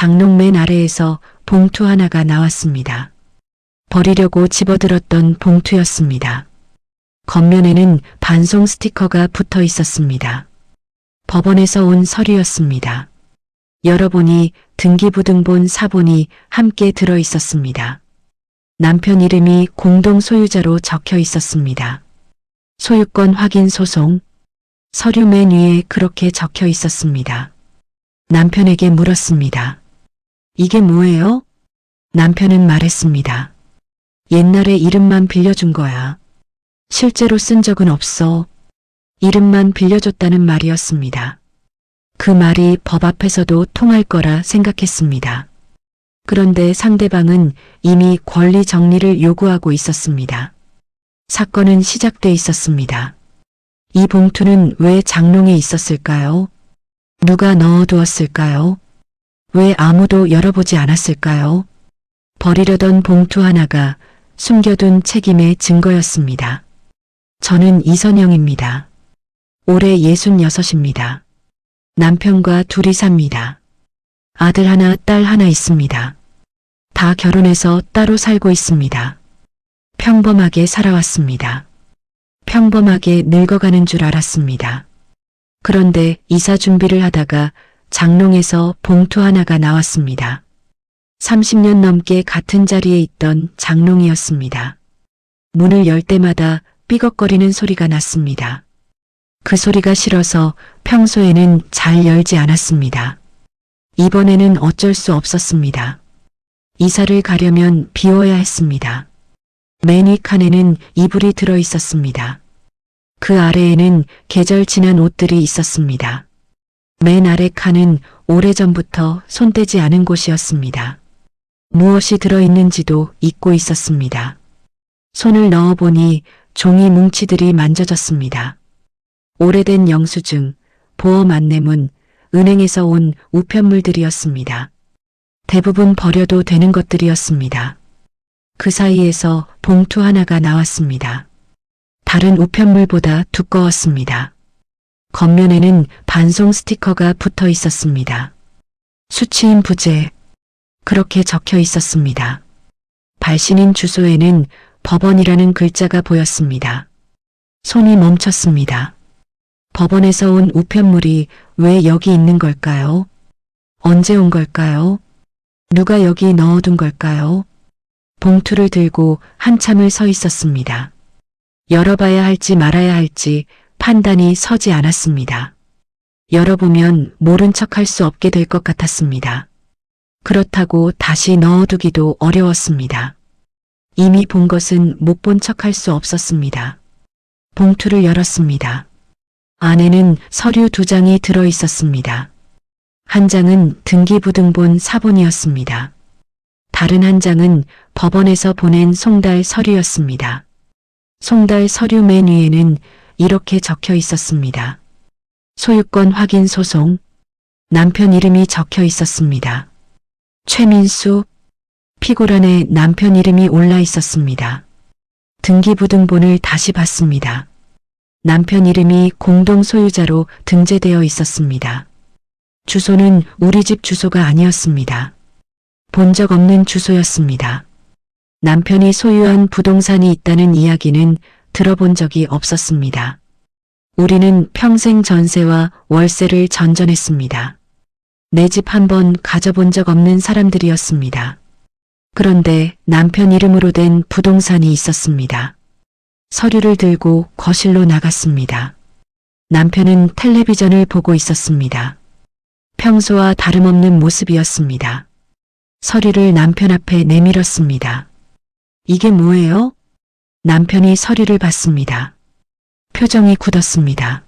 장롱 맨 아래에서 봉투 하나가 나왔습니다. 버리려고 집어들었던 봉투였습니다. 겉면에는 반송 스티커가 붙어 있었습니다. 법원에서 온 서류였습니다. 열어보니 등기부등본 사본이 함께 들어 있었습니다. 남편 이름이 공동 소유자로 적혀 있었습니다. 소유권 확인 소송. 서류 맨 위에 그렇게 적혀 있었습니다. 남편에게 물었습니다. 이게 뭐예요? 남편은 말했습니다. 옛날에 이름만 빌려준 거야. 실제로 쓴 적은 없어. 이름만 빌려줬다는 말이었습니다. 그 말이 법 앞에서도 통할 거라 생각했습니다. 그런데 상대방은 이미 권리 정리를 요구하고 있었습니다. 사건은 시작돼 있었습니다. 이 봉투는 왜 장롱에 있었을까요? 누가 넣어두었을까요? 왜 아무도 열어보지 않았을까요? 버리려던 봉투 하나가 숨겨둔 책임의 증거였습니다. 저는 이선영입니다. 올해 66입니다. 남편과 둘이 삽니다. 아들 하나, 딸 하나 있습니다. 다 결혼해서 따로 살고 있습니다. 평범하게 살아왔습니다. 평범하게 늙어가는 줄 알았습니다. 그런데 이사 준비를 하다가 장롱에서 봉투 하나가 나왔습니다. 30년 넘게 같은 자리에 있던 장롱이었습니다. 문을 열 때마다 삐걱거리는 소리가 났습니다. 그 소리가 싫어서 평소에는 잘 열지 않았습니다. 이번에는 어쩔 수 없었습니다. 이사를 가려면 비워야 했습니다. 맨 위 칸에는 이불이 들어 있었습니다. 그 아래에는 계절 지난 옷들이 있었습니다. 맨 아래 칸은 오래전부터 손대지 않은 곳이었습니다. 무엇이 들어있는지도 잊고 있었습니다. 손을 넣어보니 종이 뭉치들이 만져졌습니다. 오래된 영수증, 보험 안내문, 은행에서 온 우편물들이었습니다. 대부분 버려도 되는 것들이었습니다. 그 사이에서 봉투 하나가 나왔습니다. 다른 우편물보다 두꺼웠습니다. 겉면에는 반송 스티커가 붙어 있었습니다. 수취인 부재. 그렇게 적혀 있었습니다. 발신인 주소에는 법원이라는 글자가 보였습니다. 손이 멈췄습니다. 법원에서 온 우편물이 왜 여기 있는 걸까요? 언제 온 걸까요? 누가 여기 넣어둔 걸까요? 봉투를 들고 한참을 서 있었습니다. 열어봐야 할지 말아야 할지 판단이 서지 않았습니다. 열어보면 모른 척할 수 없게 될 것 같았습니다. 그렇다고 다시 넣어두기도 어려웠습니다. 이미 본 것은 못 본 척할 수 없었습니다. 봉투를 열었습니다. 안에는 서류 2장이 들어 있었습니다. 한 장은 등기부등본 사본이었습니다. 다른 한 장은 법원에서 보낸 송달 서류였습니다. 송달 서류 맨 위에는 이렇게 적혀 있었습니다. 소유권 확인 소송. 남편 이름이 적혀 있었습니다. 최민수. 피고란에 남편 이름이 올라 있었습니다. 등기부등본을 다시 봤습니다. 남편 이름이 공동 소유자로 등재되어 있었습니다. 주소는 우리 집 주소가 아니었습니다. 본 적 없는 주소였습니다. 남편이 소유한 부동산이 있다는 이야기는 들어본 적이 없었습니다. 우리는 평생 전세와 월세를 전전했습니다. 내 집 한 번 가져본 적 없는 사람들이었습니다. 그런데 남편 이름으로 된 부동산이 있었습니다. 서류를 들고 거실로 나갔습니다. 남편은 텔레비전을 보고 있었습니다. 평소와 다름없는 모습이었습니다. 서류를 남편 앞에 내밀었습니다. 이게 뭐예요? 남편이 서류를 봤습니다. 표정이 굳었습니다.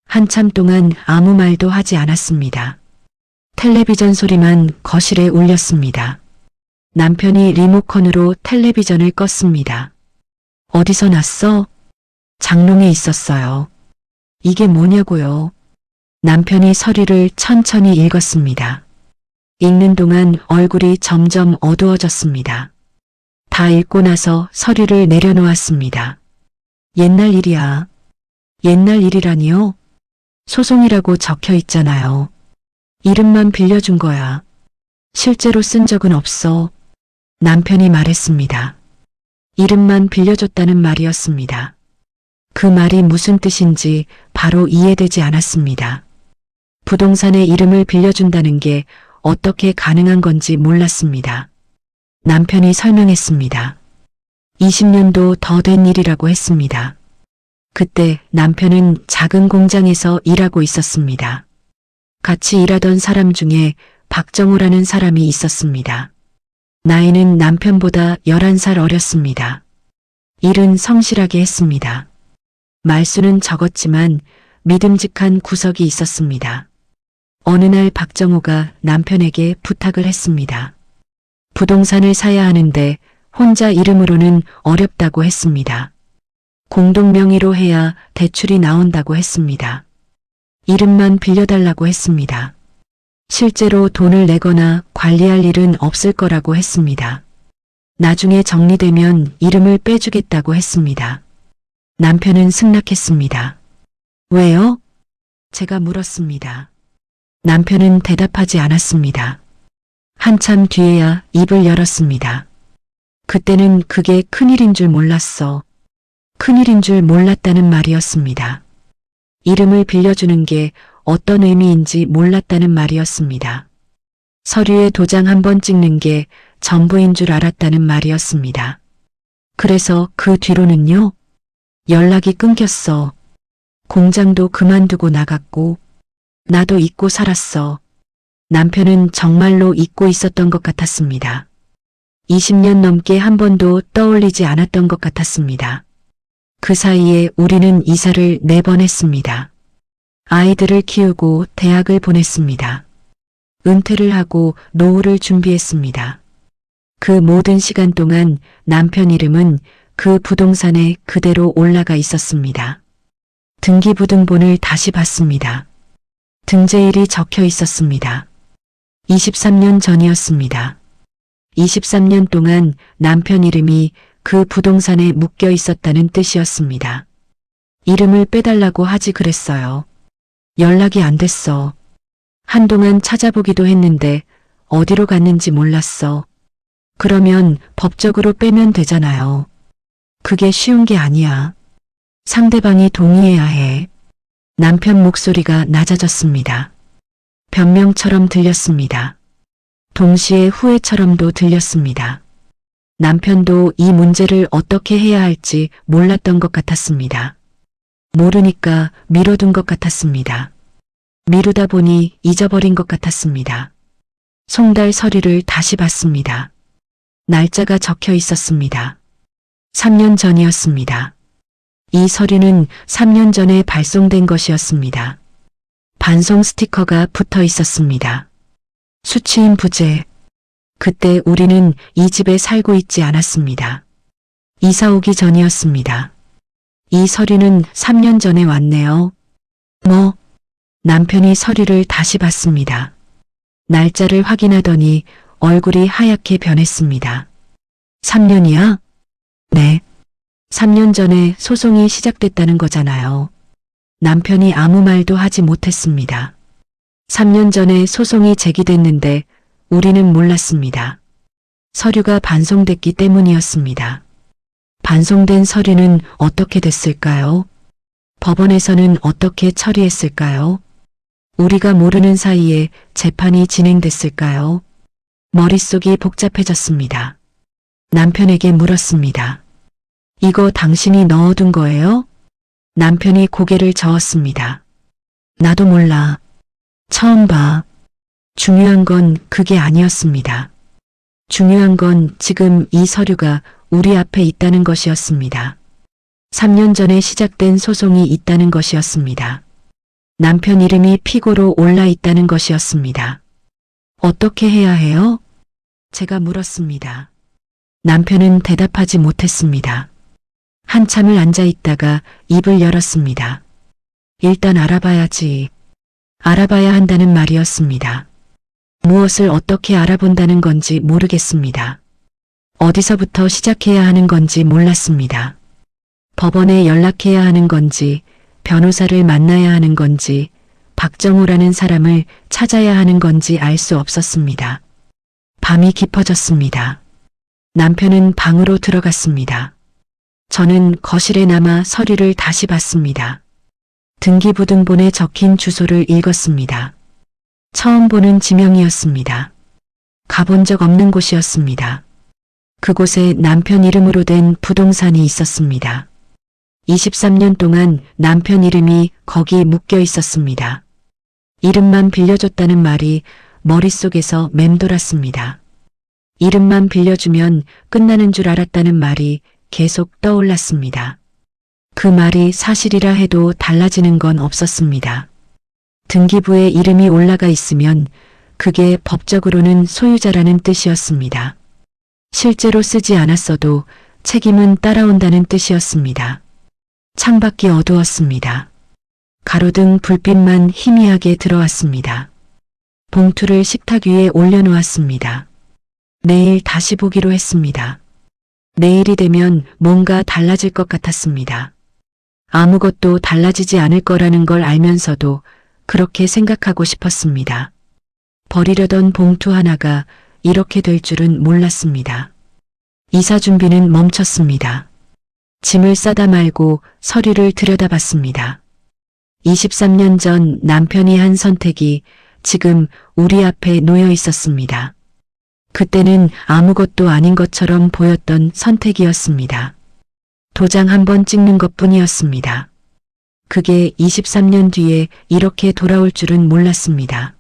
한참 동안 아무 말도 하지 않았습니다. 텔레비전 소리만 거실에 울렸습니다. 남편이 리모컨으로 텔레비전을 껐습니다. 어디서 났어? 장롱에 있었어요. 이게 뭐냐고요? 남편이 서류를 천천히 읽었습니다. 읽는 동안 얼굴이 점점 어두워졌습니다. 다 읽고 나서 서류를 내려놓았습니다. 옛날 일이야. 옛날 일이라니요? 소송이라고 적혀 있잖아요. 이름만 빌려준 거야. 실제로 쓴 적은 없어. 남편이 말했습니다. 이름만 빌려줬다는 말이었습니다. 그 말이 무슨 뜻인지 바로 이해되지 않았습니다. 부동산의 이름을 빌려준다는 게 어떻게 가능한 건지 몰랐습니다. 남편이 설명했습니다. 20년도 더 된 일이라고 했습니다. 그때 남편은 작은 공장에서 일하고 있었습니다. 같이 일하던 사람 중에 박정호라는 사람이 있었습니다. 나이는 남편보다 11살 어렸습니다. 일은 성실하게 했습니다. 말수는 적었지만 믿음직한 구석이 있었습니다. 어느 날 박정호가 남편에게 부탁을 했습니다. 부동산을 사야 하는데 혼자 이름으로는 어렵다고 했습니다. 공동 명의로 해야 대출이 나온다고 했습니다. 이름만 빌려달라고 했습니다. 실제로 돈을 내거나 관리할 일은 없을 거라고 했습니다. 나중에 정리되면 이름을 빼주겠다고 했습니다. 남편은 승낙했습니다. 왜요? 제가 물었습니다. 남편은 대답하지 않았습니다. 한참 뒤에야 입을 열었습니다. 그때는 그게 큰일인 줄 몰랐어. 큰일인 줄 몰랐다는 말이었습니다. 이름을 빌려주는 게 어떤 의미인지 몰랐다는 말이었습니다. 서류에 도장 한 번 찍는 게 전부인 줄 알았다는 말이었습니다. 그래서 그 뒤로는요? 연락이 끊겼어. 공장도 그만두고 나갔고 나도 잊고 살았어. 남편은 정말로 잊고 있었던 것 같았습니다. 20년 넘게 한 번도 떠올리지 않았던 것 같았습니다. 그 사이에 우리는 이사를 4번 했습니다. 아이들을 키우고 대학을 보냈습니다. 은퇴를 하고 노후를 준비했습니다. 그 모든 시간 동안 남편 이름은 그 부동산에 그대로 올라가 있었습니다. 등기부등본을 다시 봤습니다. 등재일이 적혀 있었습니다. 23년 전이었습니다. 23년 동안 남편 이름이 그 부동산에 묶여 있었다는 뜻이었습니다. 이름을 빼달라고 하지 그랬어요. 연락이 안 됐어. 한동안 찾아보기도 했는데 어디로 갔는지 몰랐어. 그러면 법적으로 빼면 되잖아요. 그게 쉬운 게 아니야. 상대방이 동의해야 해. 남편 목소리가 낮아졌습니다. 변명처럼 들렸습니다. 동시에 후회처럼도 들렸습니다. 남편도 이 문제를 어떻게 해야 할지 몰랐던 것 같았습니다. 모르니까 미뤄둔 것 같았습니다. 미루다 보니 잊어버린 것 같았습니다. 송달 서류를 다시 봤습니다. 날짜가 적혀 있었습니다. 3년 전이었습니다. 이 서류는 3년 전에 발송된 것이었습니다. 반송 스티커가 붙어 있었습니다. 수취인 부재. 그때 우리는 이 집에 살고 있지 않았습니다. 이사 오기 전이었습니다. 이 서류는 3년 전에 왔네요. 뭐? 남편이 서류를 다시 봤습니다. 날짜를 확인하더니 얼굴이 하얗게 변했습니다. 3년이야? 네. 3년 전에 소송이 시작됐다는 거잖아요. 남편이 아무 말도 하지 못했습니다. 3년 전에 소송이 제기됐는데 우리는 몰랐습니다. 서류가 반송됐기 때문이었습니다. 반송된 서류는 어떻게 됐을까요? 법원에서는 어떻게 처리했을까요? 우리가 모르는 사이에 재판이 진행됐을까요? 머릿속이 복잡해졌습니다. 남편에게 물었습니다. 이거 당신이 넣어둔 거예요? 남편이 고개를 저었습니다. 나도 몰라. 처음 봐. 중요한 건 그게 아니었습니다. 중요한 건 지금 이 서류가 우리 앞에 있다는 것이었습니다. 3년 전에 시작된 소송이 있다는 것이었습니다. 남편 이름이 피고로 올라 있다는 것이었습니다. 어떻게 해야 해요? 제가 물었습니다. 남편은 대답하지 못했습니다. 한참을 앉아 있다가 입을 열었습니다. 일단 알아봐야지. 알아봐야 한다는 말이었습니다. 무엇을 어떻게 알아본다는 건지 모르겠습니다. 어디서부터 시작해야 하는 건지 몰랐습니다. 법원에 연락해야 하는 건지, 변호사를 만나야 하는 건지, 박정호라는 사람을 찾아야 하는 건지 알 수 없었습니다. 밤이 깊어졌습니다. 남편은 방으로 들어갔습니다. 저는 거실에 남아 서류를 다시 봤습니다. 등기부등본에 적힌 주소를 읽었습니다. 처음 보는 지명이었습니다. 가본 적 없는 곳이었습니다. 그곳에 남편 이름으로 된 부동산이 있었습니다. 23년 동안 남편 이름이 거기 묶여 있었습니다. 이름만 빌려줬다는 말이 머릿속에서 맴돌았습니다. 이름만 빌려주면 끝나는 줄 알았다는 말이 계속 떠올랐습니다. 그 말이 사실이라 해도 달라지는 건 없었습니다. 등기부에 이름이 올라가 있으면 그게 법적으로는 소유자라는 뜻이었습니다. 실제로 쓰지 않았어도 책임은 따라온다는 뜻이었습니다. 창밖이 어두웠습니다. 가로등 불빛만 희미하게 들어왔습니다. 봉투를 식탁 위에 올려놓았습니다. 내일 다시 보기로 했습니다. 내일이 되면 뭔가 달라질 것 같았습니다. 아무것도 달라지지 않을 거라는 걸 알면서도 그렇게 생각하고 싶었습니다. 버리려던 봉투 하나가 이렇게 될 줄은 몰랐습니다. 이사 준비는 멈췄습니다. 짐을 싸다 말고 서류를 들여다봤습니다. 23년 전 남편이 한 선택이 지금 우리 앞에 놓여 있었습니다. 그때는 아무것도 아닌 것처럼 보였던 선택이었습니다. 도장 한 번 찍는 것뿐이었습니다. 그게 23년 뒤에 이렇게 돌아올 줄은 몰랐습니다.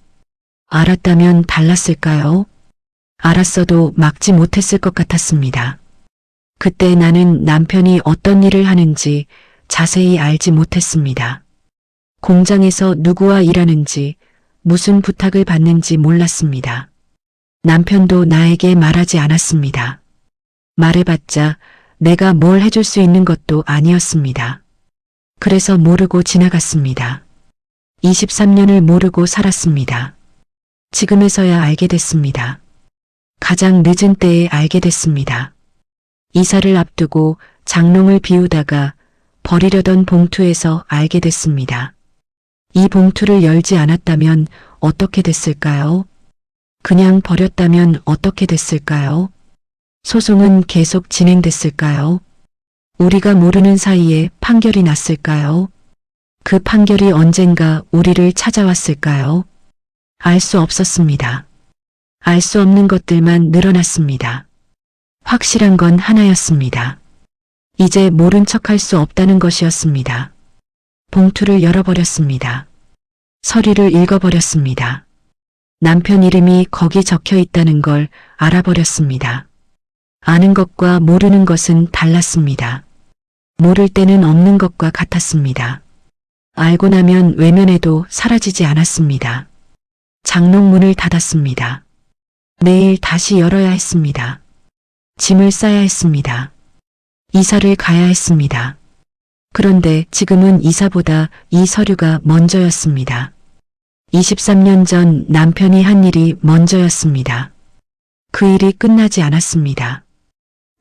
알았다면 달랐을까요? 알았어도 막지 못했을 것 같았습니다. 그때 나는 남편이 어떤 일을 하는지 자세히 알지 못했습니다. 공장에서 누구와 일하는지 무슨 부탁을 받는지 몰랐습니다. 남편도 나에게 말하지 않았습니다. 말해봤자 내가 뭘 해줄 수 있는 것도 아니었습니다. 그래서 모르고 지나갔습니다. 23년을 모르고 살았습니다. 지금에서야 알게 됐습니다. 가장 늦은 때에 알게 됐습니다. 이사를 앞두고 장롱을 비우다가 버리려던 봉투에서 알게 됐습니다. 이 봉투를 열지 않았다면 어떻게 됐을까요? 그냥 버렸다면 어떻게 됐을까요? 소송은 계속 진행됐을까요? 우리가 모르는 사이에 판결이 났을까요? 그 판결이 언젠가 우리를 찾아왔을까요? 알 수 없었습니다. 알 수 없는 것들만 늘어났습니다. 확실한 건 하나였습니다. 이제 모른 척할 수 없다는 것이었습니다. 봉투를 열어버렸습니다. 서류를 읽어버렸습니다. 남편 이름이 거기 적혀 있다는 걸 알아버렸습니다. 아는 것과 모르는 것은 달랐습니다. 모를 때는 없는 것과 같았습니다. 알고 나면 외면해도 사라지지 않았습니다. 장롱문을 닫았습니다. 내일 다시 열어야 했습니다. 짐을 싸야 했습니다. 이사를 가야 했습니다. 그런데 지금은 이사보다 이 서류가 먼저였습니다. 23년 전 남편이 한 일이 먼저였습니다. 그 일이 끝나지 않았습니다.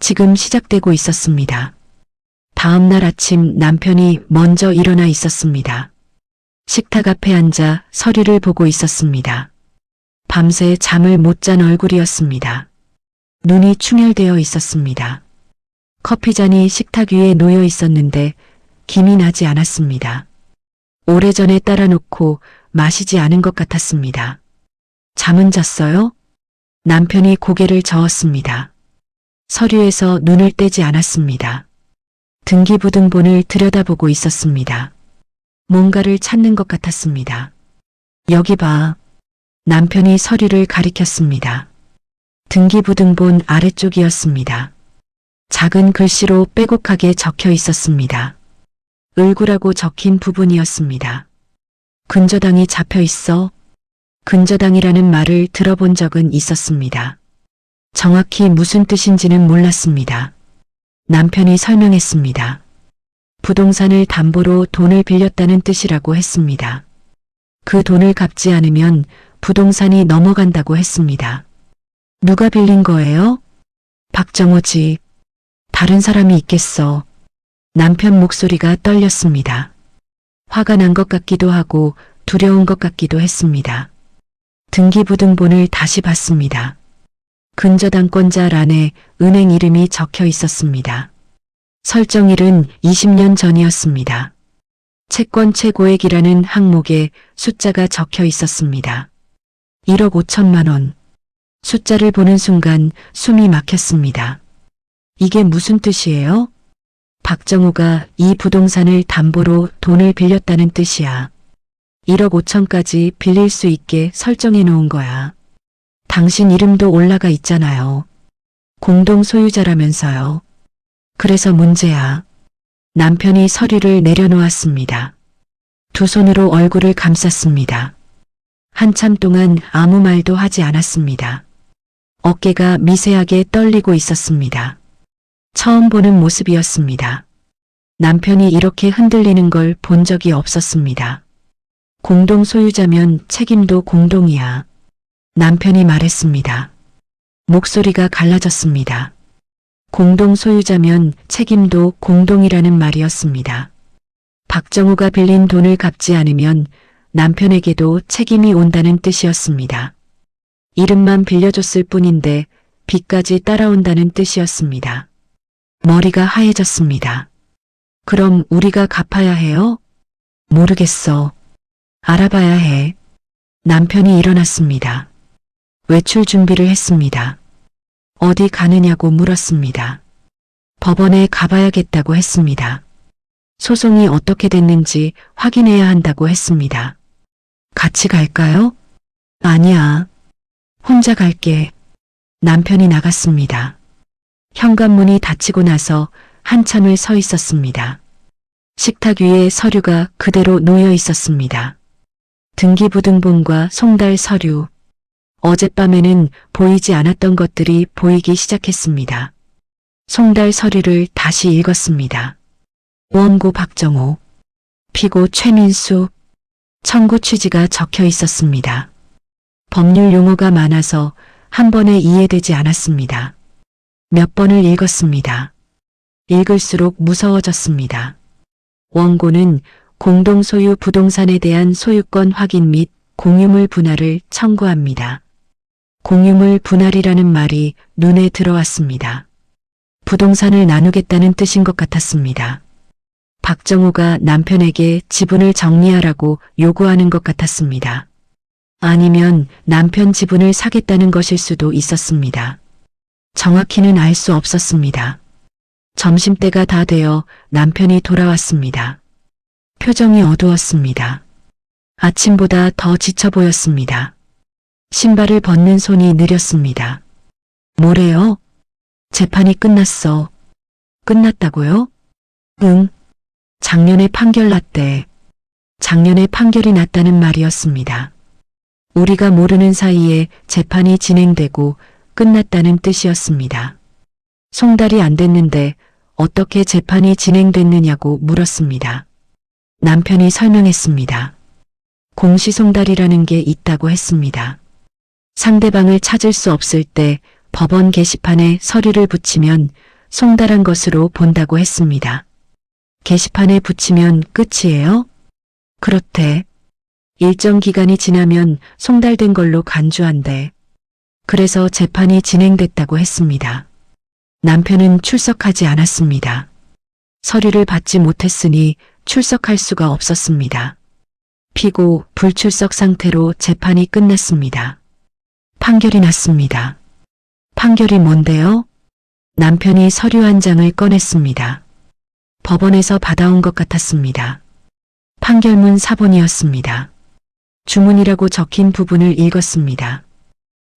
지금 시작되고 있었습니다. 다음 날 아침 남편이 먼저 일어나 있었습니다. 식탁 앞에 앉아 서류를 보고 있었습니다. 밤새 잠을 못 잔 얼굴이었습니다. 눈이 충혈되어 있었습니다. 커피잔이 식탁 위에 놓여 있었는데 김이 나지 않았습니다. 오래전에 따라놓고 마시지 않은 것 같았습니다. 잠은 잤어요? 남편이 고개를 저었습니다. 서류에서 눈을 떼지 않았습니다. 등기부등본을 들여다보고 있었습니다. 뭔가를 찾는 것 같았습니다. 여기 봐. 남편이 서류를 가리켰습니다. 등기부등본 아래쪽이었습니다. 작은 글씨로 빼곡하게 적혀 있었습니다. 을구라고 적힌 부분이었습니다. 근저당이 잡혀 있어? 근저당이라는 말을 들어본 적은 있었습니다. 정확히 무슨 뜻인지는 몰랐습니다. 남편이 설명했습니다. 부동산을 담보로 돈을 빌렸다는 뜻이라고 했습니다. 그 돈을 갚지 않으면 부동산이 넘어간다고 했습니다. 누가 빌린 거예요? 박정호 집. 다른 사람이 있겠어. 남편 목소리가 떨렸습니다. 화가 난 것 같기도 하고 두려운 것 같기도 했습니다. 등기부등본을 다시 봤습니다. 근저당권자란에 은행 이름이 적혀 있었습니다. 설정일은 20년 전이었습니다. 채권 최고액이라는 항목에 숫자가 적혀 있었습니다. 1억 5천만 원. 숫자를 보는 순간 숨이 막혔습니다. 이게 무슨 뜻이에요? 박정우가 이 부동산을 담보로 돈을 빌렸다는 뜻이야. 1억 5천까지 빌릴 수 있게 설정해 놓은 거야. 당신 이름도 올라가 있잖아요. 공동 소유자라면서요. 그래서 문제야. 남편이 서류를 내려놓았습니다. 두 손으로 얼굴을 감쌌습니다. 한참 동안 아무 말도 하지 않았습니다. 어깨가 미세하게 떨리고 있었습니다. 처음 보는 모습이었습니다. 남편이 이렇게 흔들리는 걸 본 적이 없었습니다. 공동 소유자면 책임도 공동이야. 남편이 말했습니다. 목소리가 갈라졌습니다. 공동 소유자면 책임도 공동이라는 말이었습니다. 박정우가 빌린 돈을 갚지 않으면 남편에게도 책임이 온다는 뜻이었습니다. 이름만 빌려줬을 뿐인데 빚까지 따라온다는 뜻이었습니다. 머리가 하얘졌습니다. 그럼 우리가 갚아야 해요? 모르겠어. 알아봐야 해. 남편이 일어났습니다. 외출 준비를 했습니다. 어디 가느냐고 물었습니다. 법원에 가봐야겠다고 했습니다. 소송이 어떻게 됐는지 확인해야 한다고 했습니다. 같이 갈까요? 아니야. 혼자 갈게. 남편이 나갔습니다. 현관문이 닫히고 나서 한참을 서 있었습니다. 식탁 위에 서류가 그대로 놓여 있었습니다. 등기부등본과 송달 서류. 어젯밤에는 보이지 않았던 것들이 보이기 시작했습니다. 송달 서류를 다시 읽었습니다. 원고 박정우, 피고 최민수, 청구 취지가 적혀 있었습니다. 법률 용어가 많아서 한 번에 이해되지 않았습니다. 몇 번을 읽었습니다. 읽을수록 무서워졌습니다. 원고는 공동소유 부동산에 대한 소유권 확인 및 공유물 분할을 청구합니다. 공유물 분할이라는 말이 눈에 들어왔습니다. 부동산을 나누겠다는 뜻인 것 같았습니다. 박정우가 남편에게 지분을 정리하라고 요구하는 것 같았습니다. 아니면 남편 지분을 사겠다는 것일 수도 있었습니다. 정확히는 알 수 없었습니다. 점심때가 다 되어 남편이 돌아왔습니다. 표정이 어두웠습니다. 아침보다 더 지쳐 보였습니다. 신발을 벗는 손이 느렸습니다. 뭐래요? 재판이 끝났어. 끝났다고요? 응. 작년에 판결 났대. 작년에 판결이 났다는 말이었습니다. 우리가 모르는 사이에 재판이 진행되고 끝났다는 뜻이었습니다. 송달이 안 됐는데 어떻게 재판이 진행됐느냐고 물었습니다. 남편이 설명했습니다. 공시송달이라는 게 있다고 했습니다. 상대방을 찾을 수 없을 때 법원 게시판에 서류를 붙이면 송달한 것으로 본다고 했습니다. 게시판에 붙이면 끝이에요? 그렇대. 일정 기간이 지나면 송달된 걸로 간주한대. 그래서 재판이 진행됐다고 했습니다. 남편은 출석하지 않았습니다. 서류를 받지 못했으니 출석할 수가 없었습니다. 피고 불출석 상태로 재판이 끝났습니다. 판결이 났습니다. 판결이 뭔데요? 남편이 서류 한 장을 꺼냈습니다. 법원에서 받아온 것 같았습니다. 판결문 사본이었습니다. 주문이라고 적힌 부분을 읽었습니다.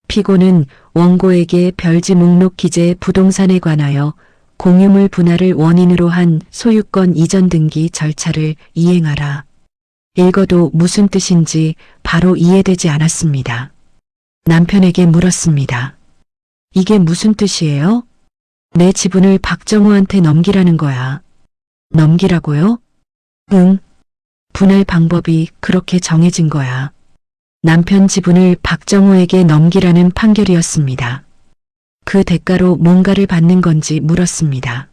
피고는 원고에게 별지 목록 기재 부동산에 관하여 공유물 분할을 원인으로 한 소유권 이전 등기 절차를 이행하라. 읽어도 무슨 뜻인지 바로 이해되지 않았습니다. 남편에게 물었습니다. 이게 무슨 뜻이에요? 내 지분을 박정우한테 넘기라는 거야. 넘기라고요? 응. 분할 방법이 그렇게 정해진 거야. 남편 지분을 박정우에게 넘기라는 판결이었습니다. 그 대가로 뭔가를 받는 건지 물었습니다.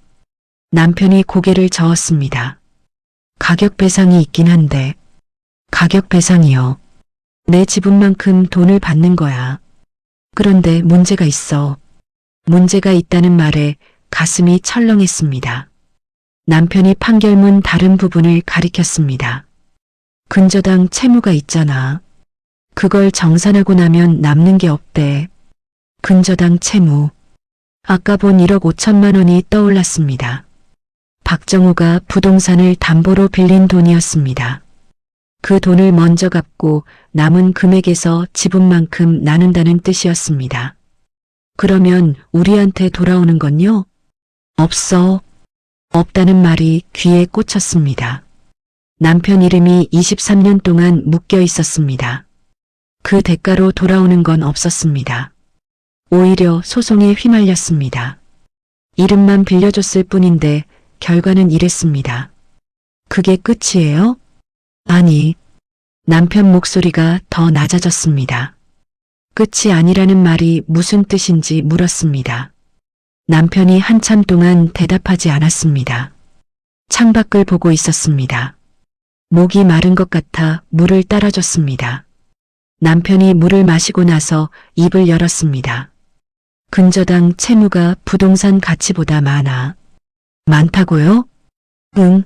남편이 고개를 저었습니다. 가격 배상이 있긴 한데. 가격 배상이요. 내 지분만큼 돈을 받는 거야. 그런데 문제가 있어. 문제가 있다는 말에 가슴이 철렁했습니다. 남편이 판결문 다른 부분을 가리켰습니다. 근저당 채무가 있잖아. 그걸 정산하고 나면 남는 게 없대. 근저당 채무. 아까 본 1억 5천만 원이 떠올랐습니다. 박정우가 부동산을 담보로 빌린 돈이었습니다. 그 돈을 먼저 갚고 남은 금액에서 지분만큼 나눈다는 뜻이었습니다. 그러면 우리한테 돌아오는 건요? 없어. 없다는 말이 귀에 꽂혔습니다. 남편 이름이 23년 동안 묶여 있었습니다. 그 대가로 돌아오는 건 없었습니다. 오히려 소송에 휘말렸습니다. 이름만 빌려줬을 뿐인데 결과는 이랬습니다. 그게 끝이에요? 아니, 남편 목소리가 더 낮아졌습니다. 끝이 아니라는 말이 무슨 뜻인지 물었습니다. 남편이 한참 동안 대답하지 않았습니다. 창밖을 보고 있었습니다. 목이 마른 것 같아 물을 따라줬습니다. 남편이 물을 마시고 나서 입을 열었습니다. 근저당 채무가 부동산 가치보다 많아. 많다고요? 응.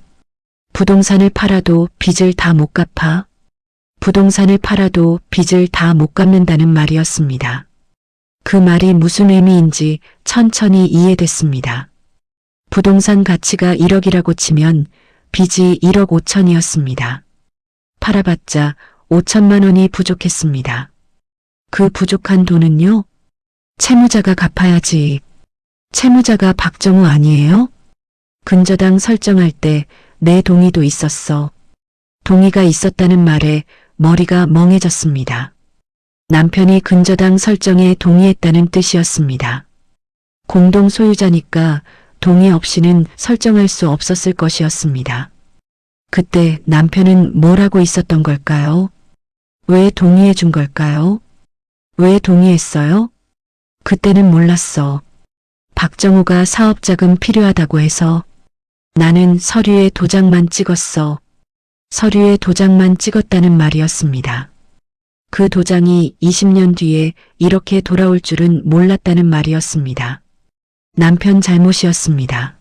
부동산을 팔아도 빚을 다 못 갚아. 부동산을 팔아도 빚을 다 못 갚는다는 말이었습니다. 그 말이 무슨 의미인지 천천히 이해됐습니다. 부동산 가치가 1억이라고 치면 빚이 1억 5천이었습니다. 팔아봤자 5천만 원이 부족했습니다. 그 부족한 돈은요? 채무자가 갚아야지. 채무자가 박정우 아니에요? 근저당 설정할 때 내 동의도 있었어. 동의가 있었다는 말에 머리가 멍해졌습니다. 남편이 근저당 설정에 동의했다는 뜻이었습니다. 공동 소유자니까 동의 없이는 설정할 수 없었을 것이었습니다. 그때 남편은 뭘 하고 있었던 걸까요? 왜 동의해 준 걸까요? 왜 동의했어요? 그때는 몰랐어. 박정우가 사업자금 필요하다고 해서. 나는 서류에 도장만 찍었어. 서류에 도장만 찍었다는 말이었습니다. 그 도장이 20년 뒤에 이렇게 돌아올 줄은 몰랐다는 말이었습니다. 남편 잘못이었습니다.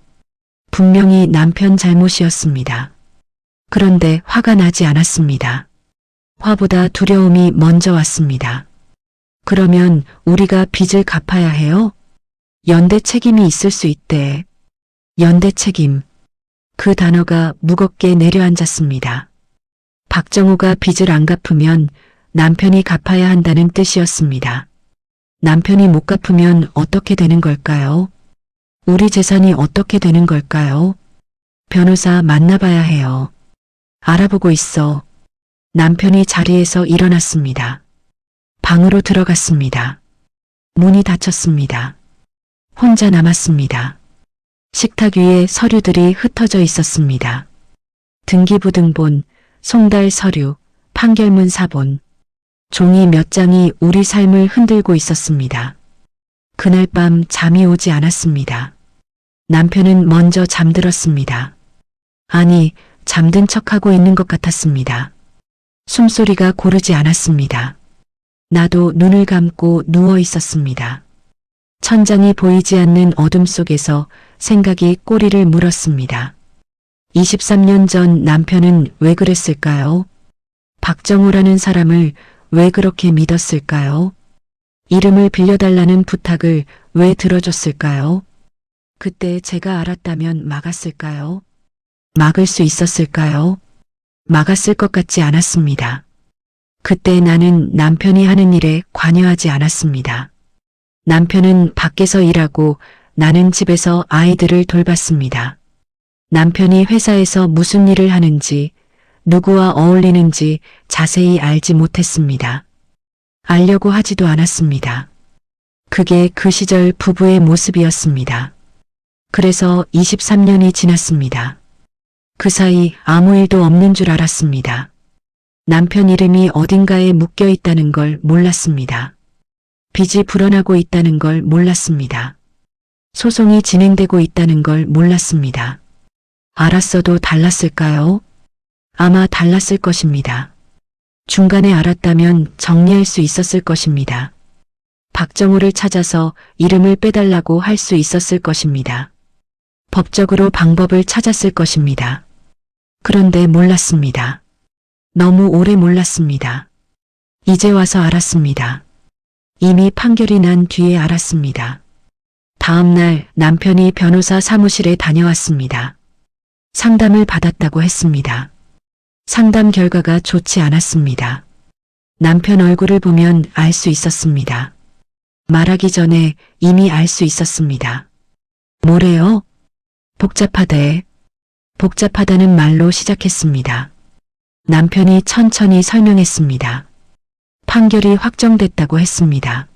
분명히 남편 잘못이었습니다. 그런데 화가 나지 않았습니다. 화보다 두려움이 먼저 왔습니다. 그러면 우리가 빚을 갚아야 해요? 연대 책임이 있을 수 있대. 연대 책임. 그 단어가 무겁게 내려앉았습니다. 박정우가 빚을 안 갚으면 남편이 갚아야 한다는 뜻이었습니다. 남편이 못 갚으면 어떻게 되는 걸까요? 우리 재산이 어떻게 되는 걸까요? 변호사 만나봐야 해요. 알아보고 있어. 남편이 자리에서 일어났습니다. 방으로 들어갔습니다. 문이 닫혔습니다. 혼자 남았습니다. 식탁 위에 서류들이 흩어져 있었습니다. 등기부등본, 송달 서류, 판결문 사본, 종이 몇 장이 우리 삶을 흔들고 있었습니다. 그날 밤 잠이 오지 않았습니다. 남편은 먼저 잠들었습니다. 아니, 잠든 척하고 있는 것 같았습니다. 숨소리가 고르지 않았습니다. 나도 눈을 감고 누워 있었습니다. 천장이 보이지 않는 어둠 속에서 생각이 꼬리를 물었습니다. 23년 전 남편은 왜 그랬을까요? 박정우라는 사람을 왜 그렇게 믿었을까요? 이름을 빌려달라는 부탁을 왜 들어줬을까요? 그때 제가 알았다면 막았을까요? 막을 수 있었을까요? 막았을 것 같지 않았습니다. 그때 나는 남편이 하는 일에 관여하지 않았습니다. 남편은 밖에서 일하고 나는 집에서 아이들을 돌봤습니다. 남편이 회사에서 무슨 일을 하는지, 누구와 어울리는지 자세히 알지 못했습니다. 알려고 하지도 않았습니다. 그게 그 시절 부부의 모습이었습니다. 그래서 23년이 지났습니다. 그 사이 아무 일도 없는 줄 알았습니다. 남편 이름이 어딘가에 묶여 있다는 걸 몰랐습니다. 빚이 불어나고 있다는 걸 몰랐습니다. 소송이 진행되고 있다는 걸 몰랐습니다. 알았어도 달랐을까요? 아마 달랐을 것입니다. 중간에 알았다면 정리할 수 있었을 것입니다. 박정호를 찾아서 이름을 빼달라고 할 수 있었을 것입니다. 법적으로 방법을 찾았을 것입니다. 그런데 몰랐습니다. 너무 오래 몰랐습니다. 이제 와서 알았습니다. 이미 판결이 난 뒤에 알았습니다. 다음 날 남편이 변호사 사무실에 다녀왔습니다. 상담을 받았다고 했습니다. 상담 결과가 좋지 않았습니다. 남편 얼굴을 보면 알 수 있었습니다. 말하기 전에 이미 알 수 있었습니다. 뭐래요? 복잡하대. 복잡하다는 말로 시작했습니다. 남편이 천천히 설명했습니다. 판결이 확정됐다고 했습니다.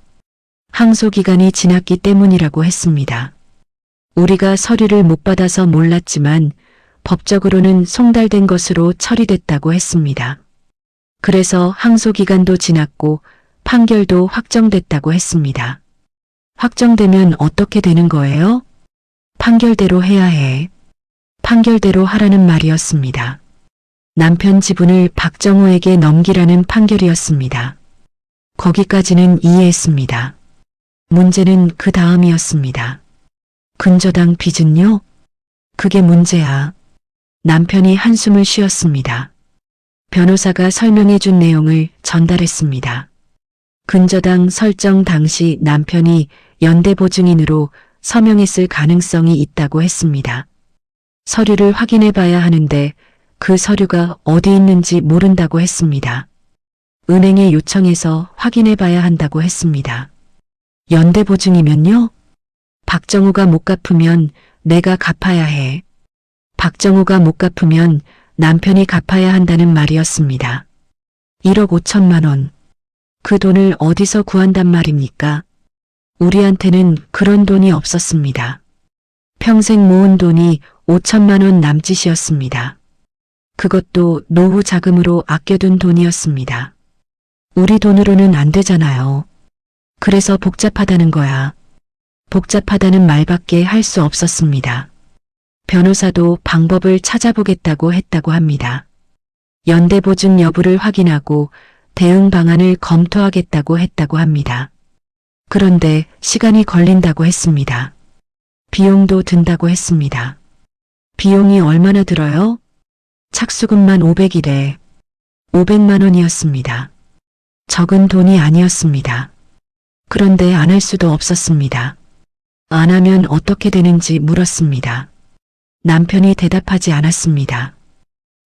항소 기간이 지났기 때문이라고 했습니다. 우리가 서류를 못 받아서 몰랐지만 법적으로는 송달된 것으로 처리됐다고 했습니다. 그래서 항소 기간도 지났고 판결도 확정됐다고 했습니다. 확정되면 어떻게 되는 거예요? 판결대로 해야 해. 판결대로 하라는 말이었습니다. 남편 지분을 박정호에게 넘기라는 판결이었습니다. 거기까지는 이해했습니다. 문제는 그 다음이었습니다. 근저당 빚은요? 그게 문제야. 남편이 한숨을 쉬었습니다. 변호사가 설명해 준 내용을 전달했습니다. 근저당 설정 당시 남편이 연대보증인으로 서명했을 가능성이 있다고 했습니다. 서류를 확인해 봐야 하는데 그 서류가 어디 있는지 모른다고 했습니다. 은행에 요청해서 확인해 봐야 한다고 했습니다. 연대보증이면요? 박정호가 못 갚으면 내가 갚아야 해. 박정호가 못 갚으면 남편이 갚아야 한다는 말이었습니다. 1억 5천만 원. 그 돈을 어디서 구한단 말입니까? 우리한테는 그런 돈이 없었습니다. 평생 모은 돈이 5천만 원 남짓이었습니다. 그것도 노후 자금으로 아껴둔 돈이었습니다. 우리 돈으로는 안 되잖아요. 그래서 복잡하다는 거야. 복잡하다는 말밖에 할 수 없었습니다. 변호사도 방법을 찾아보겠다고 했다고 합니다. 연대보증 여부를 확인하고 대응 방안을 검토하겠다고 했다고 합니다. 그런데 시간이 걸린다고 했습니다. 비용도 든다고 했습니다. 비용이 얼마나 들어요? 착수금만 500이래. 500만 원이었습니다. 적은 돈이 아니었습니다. 그런데 안 할 수도 없었습니다. 안 하면 어떻게 되는지 물었습니다. 남편이 대답하지 않았습니다.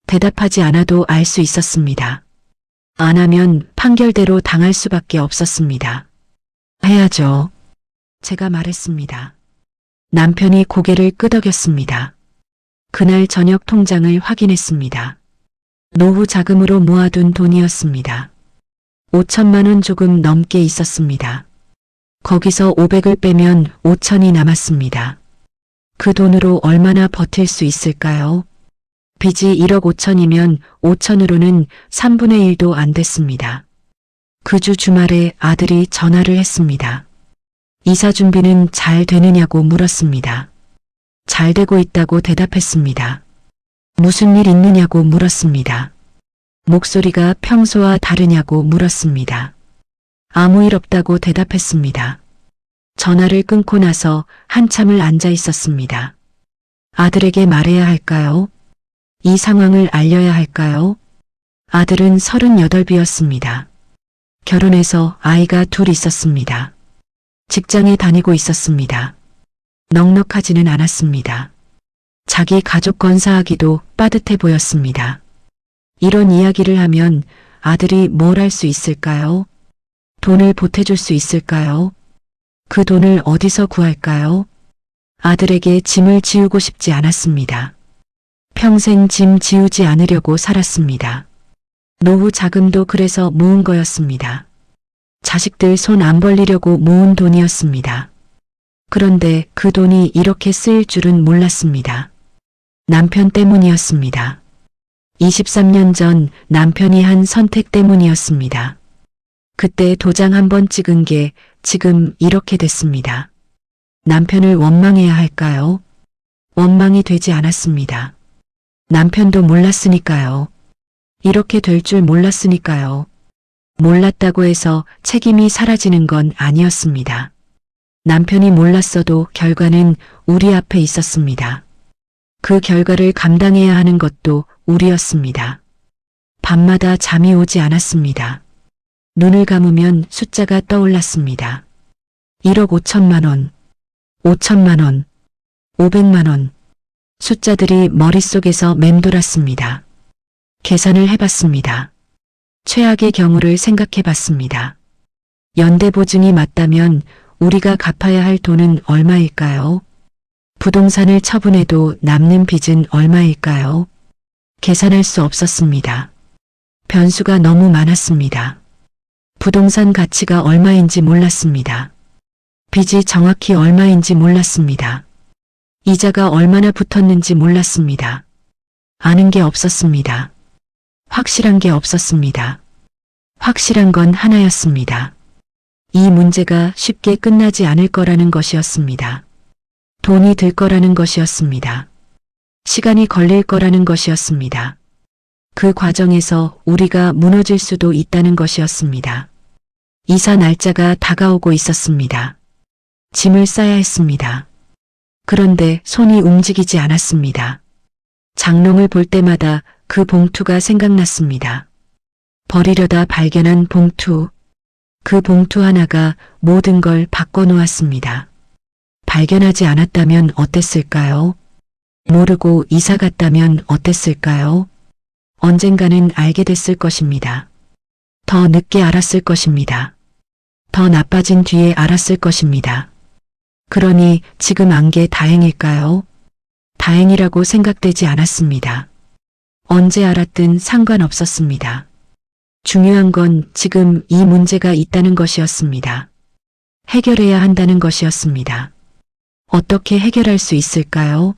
대답하지 않아도 알 수 있었습니다. 안 하면 판결대로 당할 수밖에 없었습니다. 해야죠. 제가 말했습니다. 남편이 고개를 끄덕였습니다. 그날 저녁 통장을 확인했습니다. 노후 자금으로 모아둔 돈이었습니다. 5천만 원 조금 넘게 있었습니다. 거기서 500을 빼면 5천이 남았습니다. 그 돈으로 얼마나 버틸 수 있을까요? 빚이 1억 5천이면 5천으로는 3분의 1도 안 됐습니다. 그 주 주말에 아들이 전화를 했습니다. 이사 준비는 잘 되느냐고 물었습니다. 잘 되고 있다고 대답했습니다. 무슨 일 있느냐고 물었습니다. 목소리가 평소와 다르냐고 물었습니다. 아무 일 없다고 대답했습니다. 전화를 끊고 나서 한참을 앉아 있었습니다. 아들에게 말해야 할까요? 이 상황을 알려야 할까요? 아들은 38이었습니다. 결혼해서 아이가 둘 있었습니다. 직장에 다니고 있었습니다. 넉넉하지는 않았습니다. 자기 가족 건사하기도 빠듯해 보였습니다. 이런 이야기를 하면 아들이 뭘 할 수 있을까요? 돈을 보태줄 수 있을까요? 그 돈을 어디서 구할까요? 아들에게 짐을 지우고 싶지 않았습니다. 평생 짐 지우지 않으려고 살았습니다. 노후 자금도 그래서 모은 거였습니다. 자식들 손 안 벌리려고 모은 돈이었습니다. 그런데 그 돈이 이렇게 쓰일 줄은 몰랐습니다. 남편 때문이었습니다. 23년 전 남편이 한 선택 때문이었습니다. 그때 도장 한번 찍은 게 지금 이렇게 됐습니다. 남편을 원망해야 할까요? 원망이 되지 않았습니다. 남편도 몰랐으니까요. 이렇게 될 줄 몰랐으니까요. 몰랐다고 해서 책임이 사라지는 건 아니었습니다. 남편이 몰랐어도 결과는 우리 앞에 있었습니다. 그 결과를 감당해야 하는 것도 우리였습니다. 밤마다 잠이 오지 않았습니다. 눈을 감으면 숫자가 떠올랐습니다. 1억 5천만 원, 5천만 원, 500만 원. 숫자들이 머릿속에서 맴돌았습니다. 계산을 해봤습니다. 최악의 경우를 생각해봤습니다. 연대보증이 맞다면 우리가 갚아야 할 돈은 얼마일까요? 부동산을 처분해도 남는 빚은 얼마일까요? 계산할 수 없었습니다. 변수가 너무 많았습니다. 부동산 가치가 얼마인지 몰랐습니다. 빚이 정확히 얼마인지 몰랐습니다. 이자가 얼마나 붙었는지 몰랐습니다. 아는 게 없었습니다. 확실한 게 없었습니다. 확실한 건 하나였습니다. 이 문제가 쉽게 끝나지 않을 거라는 것이었습니다. 돈이 들 거라는 것이었습니다. 시간이 걸릴 거라는 것이었습니다. 그 과정에서 우리가 무너질 수도 있다는 것이었습니다. 이사 날짜가 다가오고 있었습니다. 짐을 싸야 했습니다. 그런데 손이 움직이지 않았습니다. 장롱을 볼 때마다 그 봉투가 생각났습니다. 버리려다 발견한 봉투. 그 봉투 하나가 모든 걸 바꿔놓았습니다. 발견하지 않았다면 어땠을까요? 모르고 이사 갔다면 어땠을까요? 언젠가는 알게 됐을 것입니다. 더 늦게 알았을 것입니다. 더 나빠진 뒤에 알았을 것입니다. 그러니 지금 안 게 다행일까요? 다행이라고 생각되지 않았습니다. 언제 알았든 상관없었습니다. 중요한 건 지금 이 문제가 있다는 것이었습니다. 해결해야 한다는 것이었습니다. 어떻게 해결할 수 있을까요?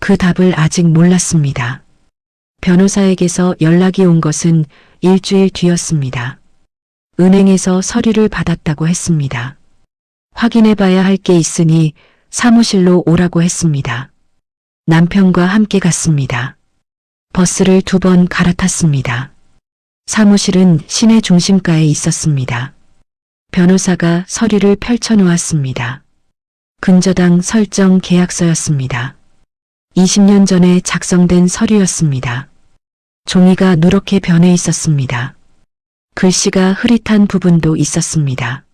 그 답을 아직 몰랐습니다. 변호사에게서 연락이 온 것은 일주일 뒤였습니다. 은행에서 서류를 받았다고 했습니다. 확인해 봐야 할 게 있으니 사무실로 오라고 했습니다. 남편과 함께 갔습니다. 버스를 2번 갈아탔습니다. 사무실은 시내 중심가에 있었습니다. 변호사가 서류를 펼쳐놓았습니다. 근저당 설정 계약서였습니다. 20년 전에 작성된 서류였습니다. 종이가 누렇게 변해 있었습니다. 글씨가 흐릿한 부분도 있었습니다.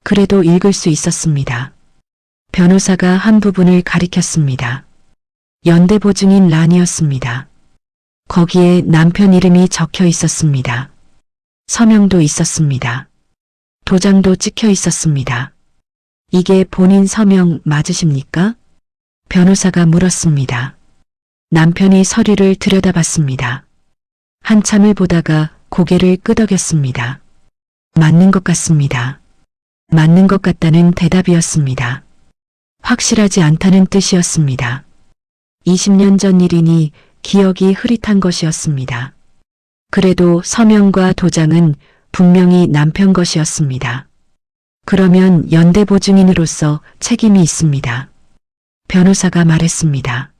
그래도 읽을 수 있었습니다. 변호사가 한 부분을 가리켰습니다. 연대보증인 란이었습니다. 거기에 남편 이름이 적혀 있었습니다. 서명도 있었습니다. 도장도 찍혀 있었습니다. 이게 본인 서명 맞으십니까? 변호사가 물었습니다. 남편이 서류를 들여다봤습니다. 한참을 보다가 고개를 끄덕였습니다. 맞는 것 같습니다. 맞는 것 같다는 대답이었습니다. 확실하지 않다는 뜻이었습니다. 20년 전 일이니 기억이 흐릿한 것이었습니다. 그래도 서명과 도장은 분명히 남편 것이었습니다. 그러면 연대보증인으로서 책임이 있습니다. 변호사가 말했습니다.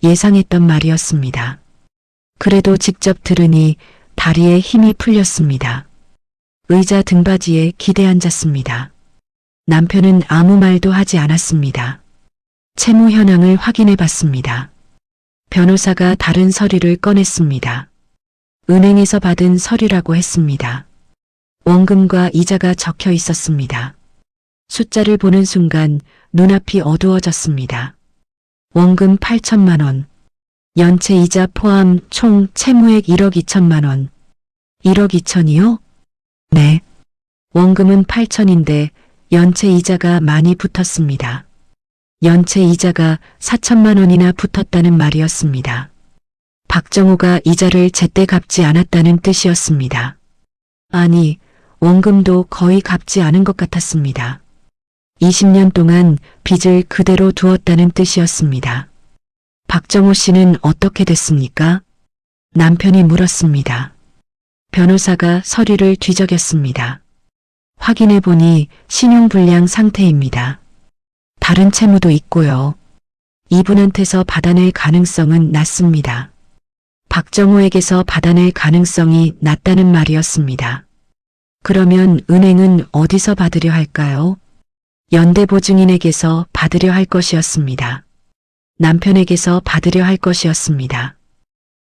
예상했던 말이었습니다. 그래도 직접 들으니 다리에 힘이 풀렸습니다. 의자 등받이에 기대 앉았습니다. 남편은 아무 말도 하지 않았습니다. 채무 현황을 확인해 봤습니다. 변호사가 다른 서류를 꺼냈습니다. 은행에서 받은 서류라고 했습니다. 원금과 이자가 적혀 있었습니다. 숫자를 보는 순간 눈앞이 어두워졌습니다. 원금 8천만 원, 연체 이자 포함 총 채무액 1억 2천만 원. 1억 2천이요? 네. 원금은 8천인데 연체 이자가 많이 붙었습니다. 연체 이자가 4천만 원이나 붙었다는 말이었습니다. 박정호가 이자를 제때 갚지 않았다는 뜻이었습니다. 아니, 원금도 거의 갚지 않은 것 같았습니다. 20년 동안 빚을 그대로 두었다는 뜻이었습니다. 박정호 씨는 어떻게 됐습니까? 남편이 물었습니다. 변호사가 서류를 뒤적였습니다. 확인해 보니 신용불량 상태입니다. 다른 채무도 있고요. 이분한테서 받아낼 가능성은 낮습니다. 박정호에게서 받아낼 가능성이 낮다는 말이었습니다. 그러면 은행은 어디서 받으려 할까요? 연대보증인에게서 받으려 할 것이었습니다. 남편에게서 받으려 할 것이었습니다.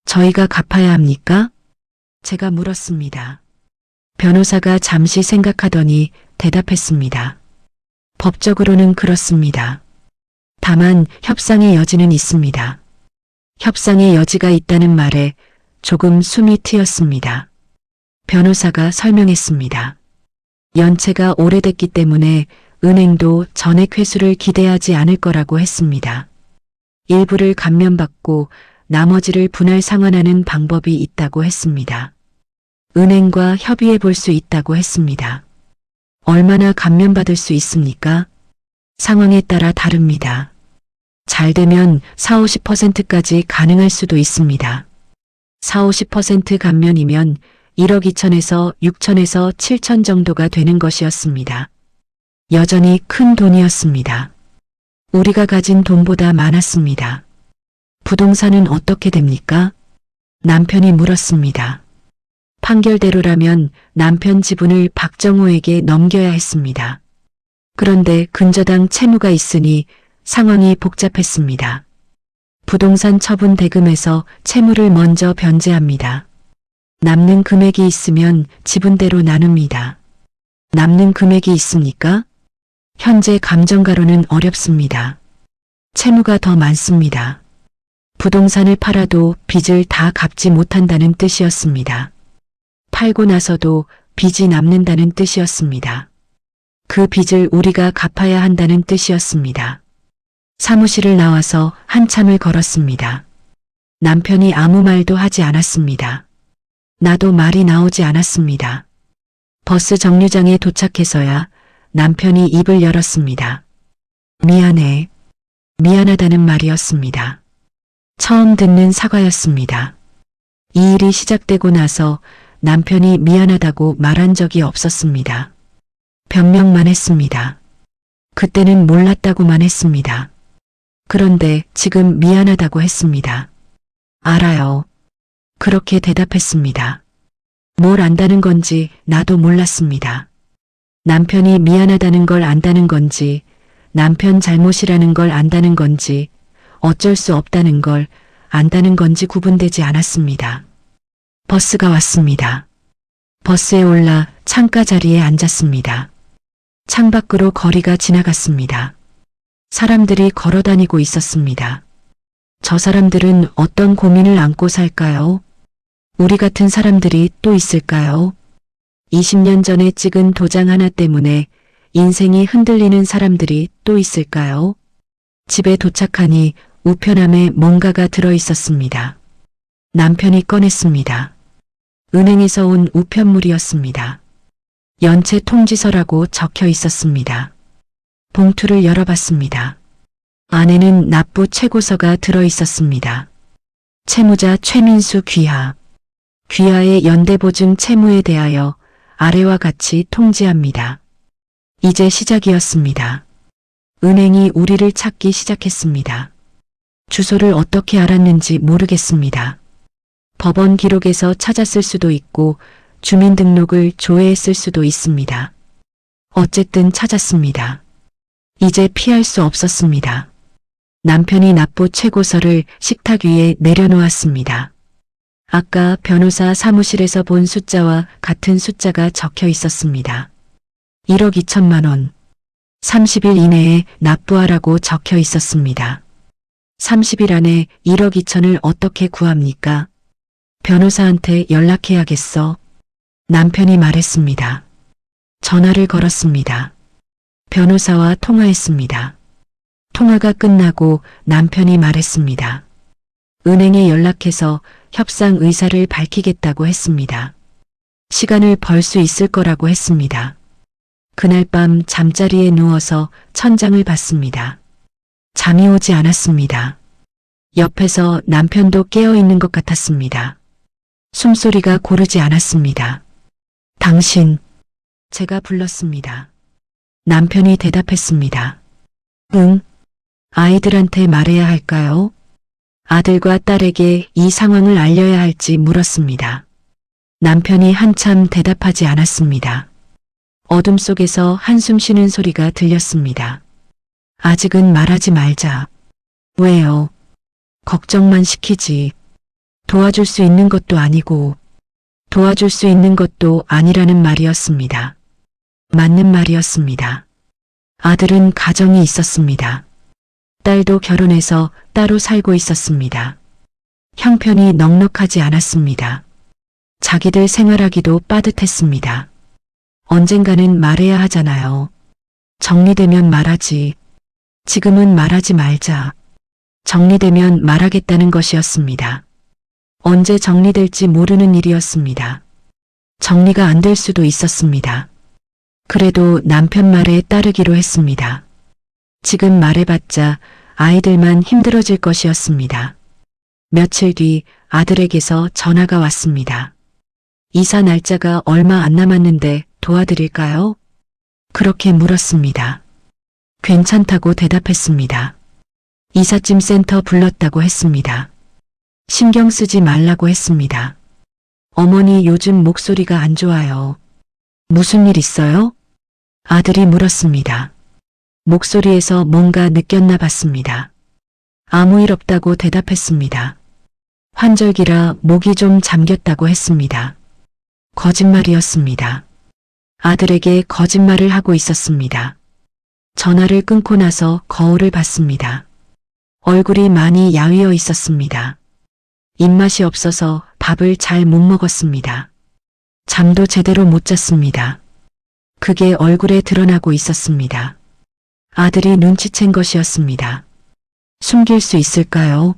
저희가 갚아야 합니까? 제가 물었습니다. 변호사가 잠시 생각하더니 대답했습니다. 법적으로는 그렇습니다. 다만 협상의 여지는 있습니다. 협상의 여지가 있다는 말에 조금 숨이 트였습니다. 변호사가 설명했습니다. 연체가 오래됐기 때문에 은행도 전액 회수를 기대하지 않을 거라고 했습니다. 일부를 감면받고 나머지를 분할 상환하는 방법이 있다고 했습니다. 은행과 협의해 볼 수 있다고 했습니다. 얼마나 감면받을 수 있습니까? 상황에 따라 다릅니다. 잘 되면 40, 50%까지 가능할 수도 있습니다. 40, 50% 감면이면 1억 2천에서 6천에서 7천 정도가 되는 것이었습니다. 여전히 큰 돈이었습니다. 우리가 가진 돈보다 많았습니다. 부동산은 어떻게 됩니까? 남편이 물었습니다. 판결대로라면 남편 지분을 박정호에게 넘겨야 했습니다. 그런데 근저당 채무가 있으니 상황이 복잡했습니다. 부동산 처분 대금에서 채무를 먼저 변제합니다. 남는 금액이 있으면 지분대로 나눕니다. 남는 금액이 있습니까? 현재 감정가로는 어렵습니다. 채무가 더 많습니다. 부동산을 팔아도 빚을 다 갚지 못한다는 뜻이었습니다. 팔고 나서도 빚이 남는다는 뜻이었습니다. 그 빚을 우리가 갚아야 한다는 뜻이었습니다. 사무실을 나와서 한참을 걸었습니다. 남편이 아무 말도 하지 않았습니다. 나도 말이 나오지 않았습니다. 버스 정류장에 도착해서야 남편이 입을 열었습니다. 미안해. 미안하다는 말이었습니다. 처음 듣는 사과였습니다. 이 일이 시작되고 나서 남편이 미안하다고 말한 적이 없었습니다. 변명만 했습니다. 그때는 몰랐다고만 했습니다. 그런데 지금 미안하다고 했습니다. 알아요. 그렇게 대답했습니다. 뭘 안다는 건지 나도 몰랐습니다. 남편이 미안하다는 걸 안다는 건지, 남편 잘못이라는 걸 안다는 건지, 어쩔 수 없다는 걸 안다는 건지 구분되지 않았습니다. 버스가 왔습니다. 버스에 올라 창가 자리에 앉았습니다. 창밖으로 거리가 지나갔습니다. 사람들이 걸어 다니고 있었습니다. 저 사람들은 어떤 고민을 안고 살까요? 우리 같은 사람들이 또 있을까요? 20년 전에 찍은 도장 하나 때문에 인생이 흔들리는 사람들이 또 있을까요? 집에 도착하니 우편함에 뭔가가 들어 있었습니다. 남편이 꺼냈습니다. 은행에서 온 우편물이었습니다. 연체 통지서라고 적혀 있었습니다. 봉투를 열어봤습니다. 안에는 납부 최고서가 들어 있었습니다. 채무자 최민수 귀하. 귀하의 연대보증 채무에 대하여 아래와 같이 통지합니다. 이제 시작이었습니다. 은행이 우리를 찾기 시작했습니다. 주소를 어떻게 알았는지 모르겠습니다. 법원 기록에서 찾았을 수도 있고 주민등록을 조회했을 수도 있습니다. 어쨌든 찾았습니다. 이제 피할 수 없었습니다. 남편이 납부 최고서를 식탁 위에 내려놓았습니다. 아까 변호사 사무실에서 본 숫자와 같은 숫자가 적혀 있었습니다. 1억 2천만 원. 30일 이내에 납부하라고 적혀 있었습니다. 30일 안에 1억 2천을 어떻게 구합니까? 변호사한테 연락해야겠어. 남편이 말했습니다. 전화를 걸었습니다. 변호사와 통화했습니다. 통화가 끝나고 남편이 말했습니다. 은행에 연락해서 협상 의사를 밝히겠다고 했습니다. 시간을 벌 수 있을 거라고 했습니다. 그날 밤 잠자리에 누워서 천장을 봤습니다. 잠이 오지 않았습니다. 옆에서 남편도 깨어 있는 것 같았습니다. 숨소리가 고르지 않았습니다. 당신, 제가 불렀습니다. 남편이 대답했습니다. 응? 아이들한테 말해야 할까요? 아들과 딸에게 이 상황을 알려야 할지 물었습니다. 남편이 한참 대답하지 않았습니다. 어둠 속에서 한숨 쉬는 소리가 들렸습니다. 아직은 말하지 말자. 왜요? 걱정만 시키지. 도와줄 수 있는 것도 아니고 도와줄 수 있는 것도 아니라는 말이었습니다. 맞는 말이었습니다. 아들은 가정이 있었습니다. 딸도 결혼해서 따로 살고 있었습니다. 형편이 넉넉하지 않았습니다. 자기들 생활하기도 빠듯했습니다. 언젠가는 말해야 하잖아요. 정리되면 말하지. 지금은 말하지 말자. 정리되면 말하겠다는 것이었습니다. 언제 정리될지 모르는 일이었습니다. 정리가 안 될 수도 있었습니다. 그래도 남편 말에 따르기로 했습니다. 지금 말해봤자 아이들만 힘들어질 것이었습니다. 며칠 뒤 아들에게서 전화가 왔습니다. 이사 날짜가 얼마 안 남았는데 도와드릴까요? 그렇게 물었습니다. 괜찮다고 대답했습니다. 이삿짐 센터 불렀다고 했습니다. 신경 쓰지 말라고 했습니다. 어머니 요즘 목소리가 안 좋아요. 무슨 일 있어요? 아들이 물었습니다. 목소리에서 뭔가 느꼈나 봤습니다. 아무 일 없다고 대답했습니다. 환절기라 목이 좀 잠겼다고 했습니다. 거짓말이었습니다. 아들에게 거짓말을 하고 있었습니다. 전화를 끊고 나서 거울을 봤습니다. 얼굴이 많이 야위어 있었습니다. 입맛이 없어서 밥을 잘 못 먹었습니다. 잠도 제대로 못 잤습니다. 그게 얼굴에 드러나고 있었습니다. 아들이 눈치챈 것이었습니다. 숨길 수 있을까요?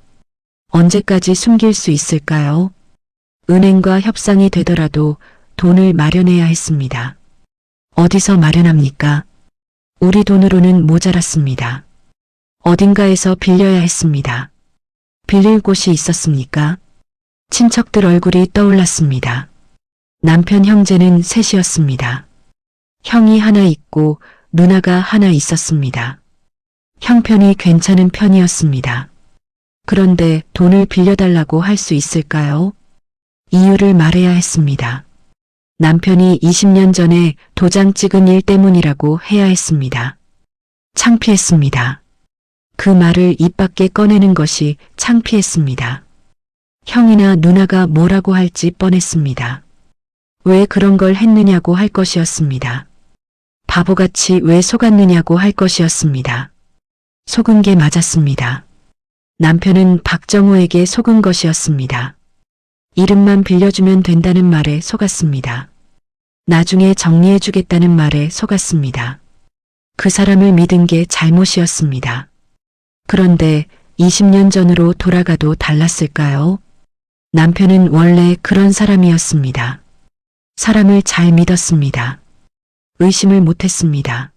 언제까지 숨길 수 있을까요? 은행과 협상이 되더라도 돈을 마련해야 했습니다. 어디서 마련합니까? 우리 돈으로는 모자랐습니다. 어딘가에서 빌려야 했습니다. 빌릴 곳이 있었습니까? 친척들 얼굴이 떠올랐습니다. 남편 형제는 셋이었습니다. 형이 하나 있고 누나가 하나 있었습니다. 형편이 괜찮은 편이었습니다. 그런데 돈을 빌려달라고 할 수 있을까요? 이유를 말해야 했습니다. 남편이 20년 전에 도장 찍은 일 때문이라고 해야 했습니다. 창피했습니다. 그 말을 입 밖에 꺼내는 것이 창피했습니다. 형이나 누나가 뭐라고 할지 뻔했습니다. 왜 그런 걸 했느냐고 할 것이었습니다. 바보같이 왜 속았느냐고 할 것이었습니다. 속은 게 맞았습니다. 남편은 박정호에게 속은 것이었습니다. 이름만 빌려주면 된다는 말에 속았습니다. 나중에 정리해주겠다는 말에 속았습니다. 그 사람을 믿은 게 잘못이었습니다. 그런데 20년 전으로 돌아가도 달랐을까요? 남편은 원래 그런 사람이었습니다. 사람을 잘 믿었습니다. 의심을 못했습니다.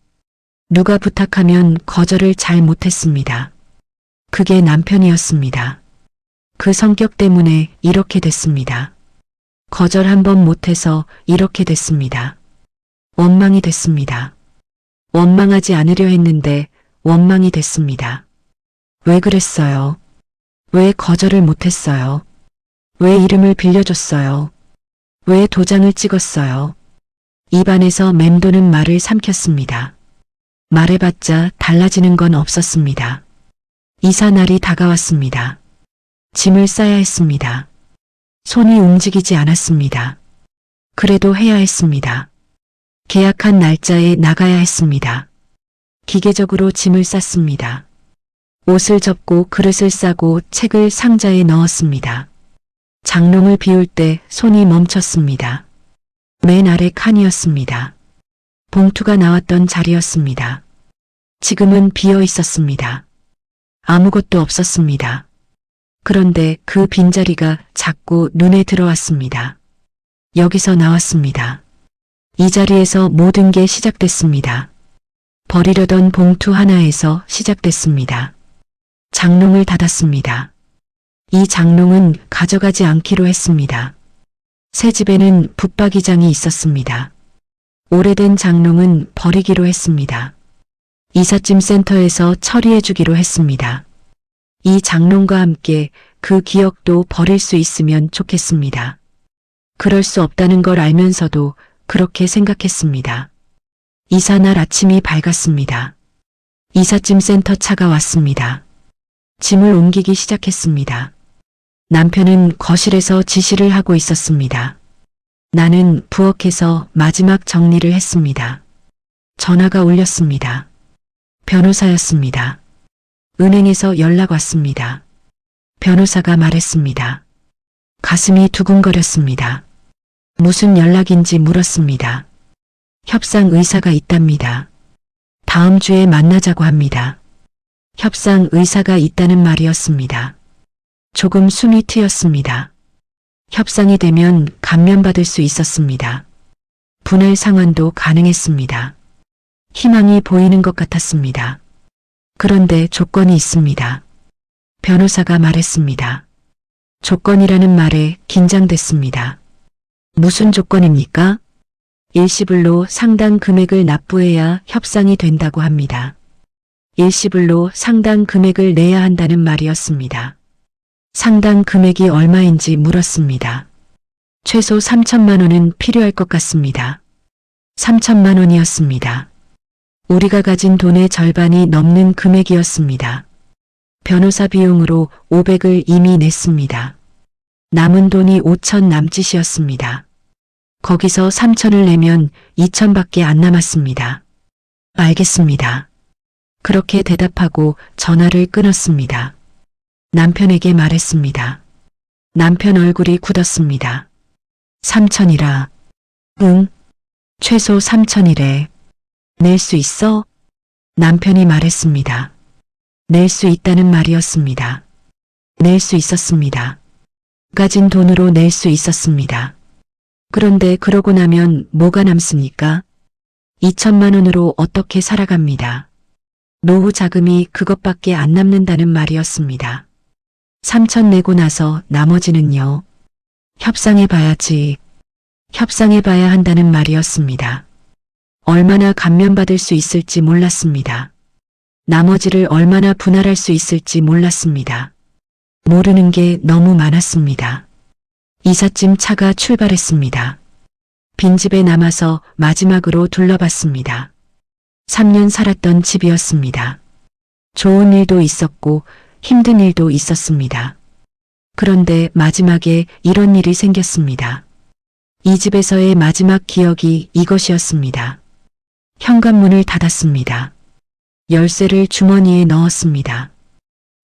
누가 부탁하면 거절을 잘 못했습니다. 그게 남편이었습니다. 그 성격 때문에 이렇게 됐습니다. 거절 한 번 못해서 이렇게 됐습니다. 원망이 됐습니다. 원망하지 않으려 했는데 원망이 됐습니다. 왜 그랬어요? 왜 거절을 못했어요? 왜 이름을 빌려줬어요? 왜 도장을 찍었어요? 입안에서 맴도는 말을 삼켰습니다. 말해봤자 달라지는 건 없었습니다. 이사 날이 다가왔습니다. 짐을 싸야 했습니다. 손이 움직이지 않았습니다. 그래도 해야 했습니다. 계약한 날짜에 나가야 했습니다. 기계적으로 짐을 쌌습니다. 옷을 접고 그릇을 싸고 책을 상자에 넣었습니다. 장롱을 비울 때 손이 멈췄습니다. 맨 아래 칸이었습니다. 봉투가 나왔던 자리였습니다. 지금은 비어 있었습니다. 아무것도 없었습니다. 그런데 그 빈자리가 자꾸 눈에 들어왔습니다. 여기서 나왔습니다. 이 자리에서 모든 게 시작됐습니다. 버리려던 봉투 하나에서 시작됐습니다. 장롱을 닫았습니다. 이 장롱은 가져가지 않기로 했습니다. 새 집에는 붙박이장이 있었습니다. 오래된 장롱은 버리기로 했습니다. 이삿짐 센터에서 처리해 주기로 했습니다. 이 장롱과 함께 그 기억도 버릴 수 있으면 좋겠습니다. 그럴 수 없다는 걸 알면서도 그렇게 생각했습니다. 이사 날 아침이 밝았습니다. 이삿짐 센터 차가 왔습니다. 짐을 옮기기 시작했습니다. 남편은 거실에서 지시를 하고 있었습니다. 나는 부엌에서 마지막 정리를 했습니다. 전화가 울렸습니다. 변호사였습니다. 은행에서 연락 왔습니다. 변호사가 말했습니다. 가슴이 두근거렸습니다. 무슨 연락인지 물었습니다. 협상 의사가 있답니다. 다음 주에 만나자고 합니다. 협상 의사가 있다는 말이었습니다. 조금 숨이 트였습니다. 협상이 되면 감면받을 수 있었습니다. 분할 상환도 가능했습니다. 희망이 보이는 것 같았습니다. 그런데 조건이 있습니다. 변호사가 말했습니다. 조건이라는 말에 긴장됐습니다. 무슨 조건입니까? 일시불로 상당 금액을 납부해야 협상이 된다고 합니다. 일시불로 상당 금액을 내야 한다는 말이었습니다. 상당 금액이 얼마인지 물었습니다. 최소 3천만 원은 필요할 것 같습니다. 3천만 원이었습니다. 우리가 가진 돈의 절반이 넘는 금액이었습니다. 변호사 비용으로 500을 이미 냈습니다. 남은 돈이 5천 남짓이었습니다. 거기서 3천을 내면 2천밖에 안 남았습니다. 알겠습니다. 그렇게 대답하고 전화를 끊었습니다. 남편에게 말했습니다. 남편 얼굴이 굳었습니다. 3천이라. 응. 최소 3천이래. 낼 수 있어? 남편이 말했습니다. 낼 수 있다는 말이었습니다. 낼 수 있었습니다. 가진 돈으로 낼 수 있었습니다. 그런데 그러고 나면 뭐가 남습니까? 2천만 원으로 어떻게 살아갑니다. 노후 자금이 그것밖에 안 남는다는 말이었습니다. 3천 내고 나서 나머지는요. 협상해 봐야지. 협상해 봐야 한다는 말이었습니다. 얼마나 감면받을 수 있을지 몰랐습니다. 나머지를 얼마나 분할할 수 있을지 몰랐습니다. 모르는 게 너무 많았습니다. 이삿짐 차가 출발했습니다. 빈집에 남아서 마지막으로 둘러봤습니다. 3년 살았던 집이었습니다. 좋은 일도 있었고 힘든 일도 있었습니다. 그런데 마지막에 이런 일이 생겼습니다. 이 집에서의 마지막 기억이 이것이었습니다. 현관문을 닫았습니다. 열쇠를 주머니에 넣었습니다.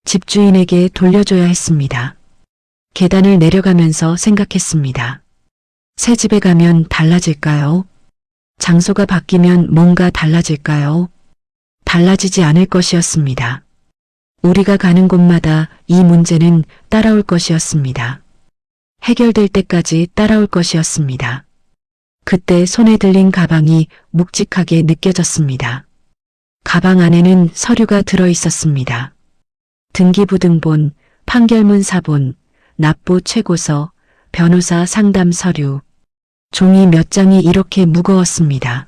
집주인에게 돌려줘야 했습니다. 계단을 내려가면서 생각했습니다. 새 집에 가면 달라질까요? 장소가 바뀌면 뭔가 달라질까요? 달라지지 않을 것이었습니다. 우리가 가는 곳마다 이 문제는 따라올 것이었습니다. 해결될 때까지 따라올 것이었습니다. 그때 손에 들린 가방이 묵직하게 느껴졌습니다. 가방 안에는 서류가 들어 있었습니다. 등기부등본, 판결문 사본, 납부 최고서, 변호사 상담 서류. 종이 몇 장이 이렇게 무거웠습니다.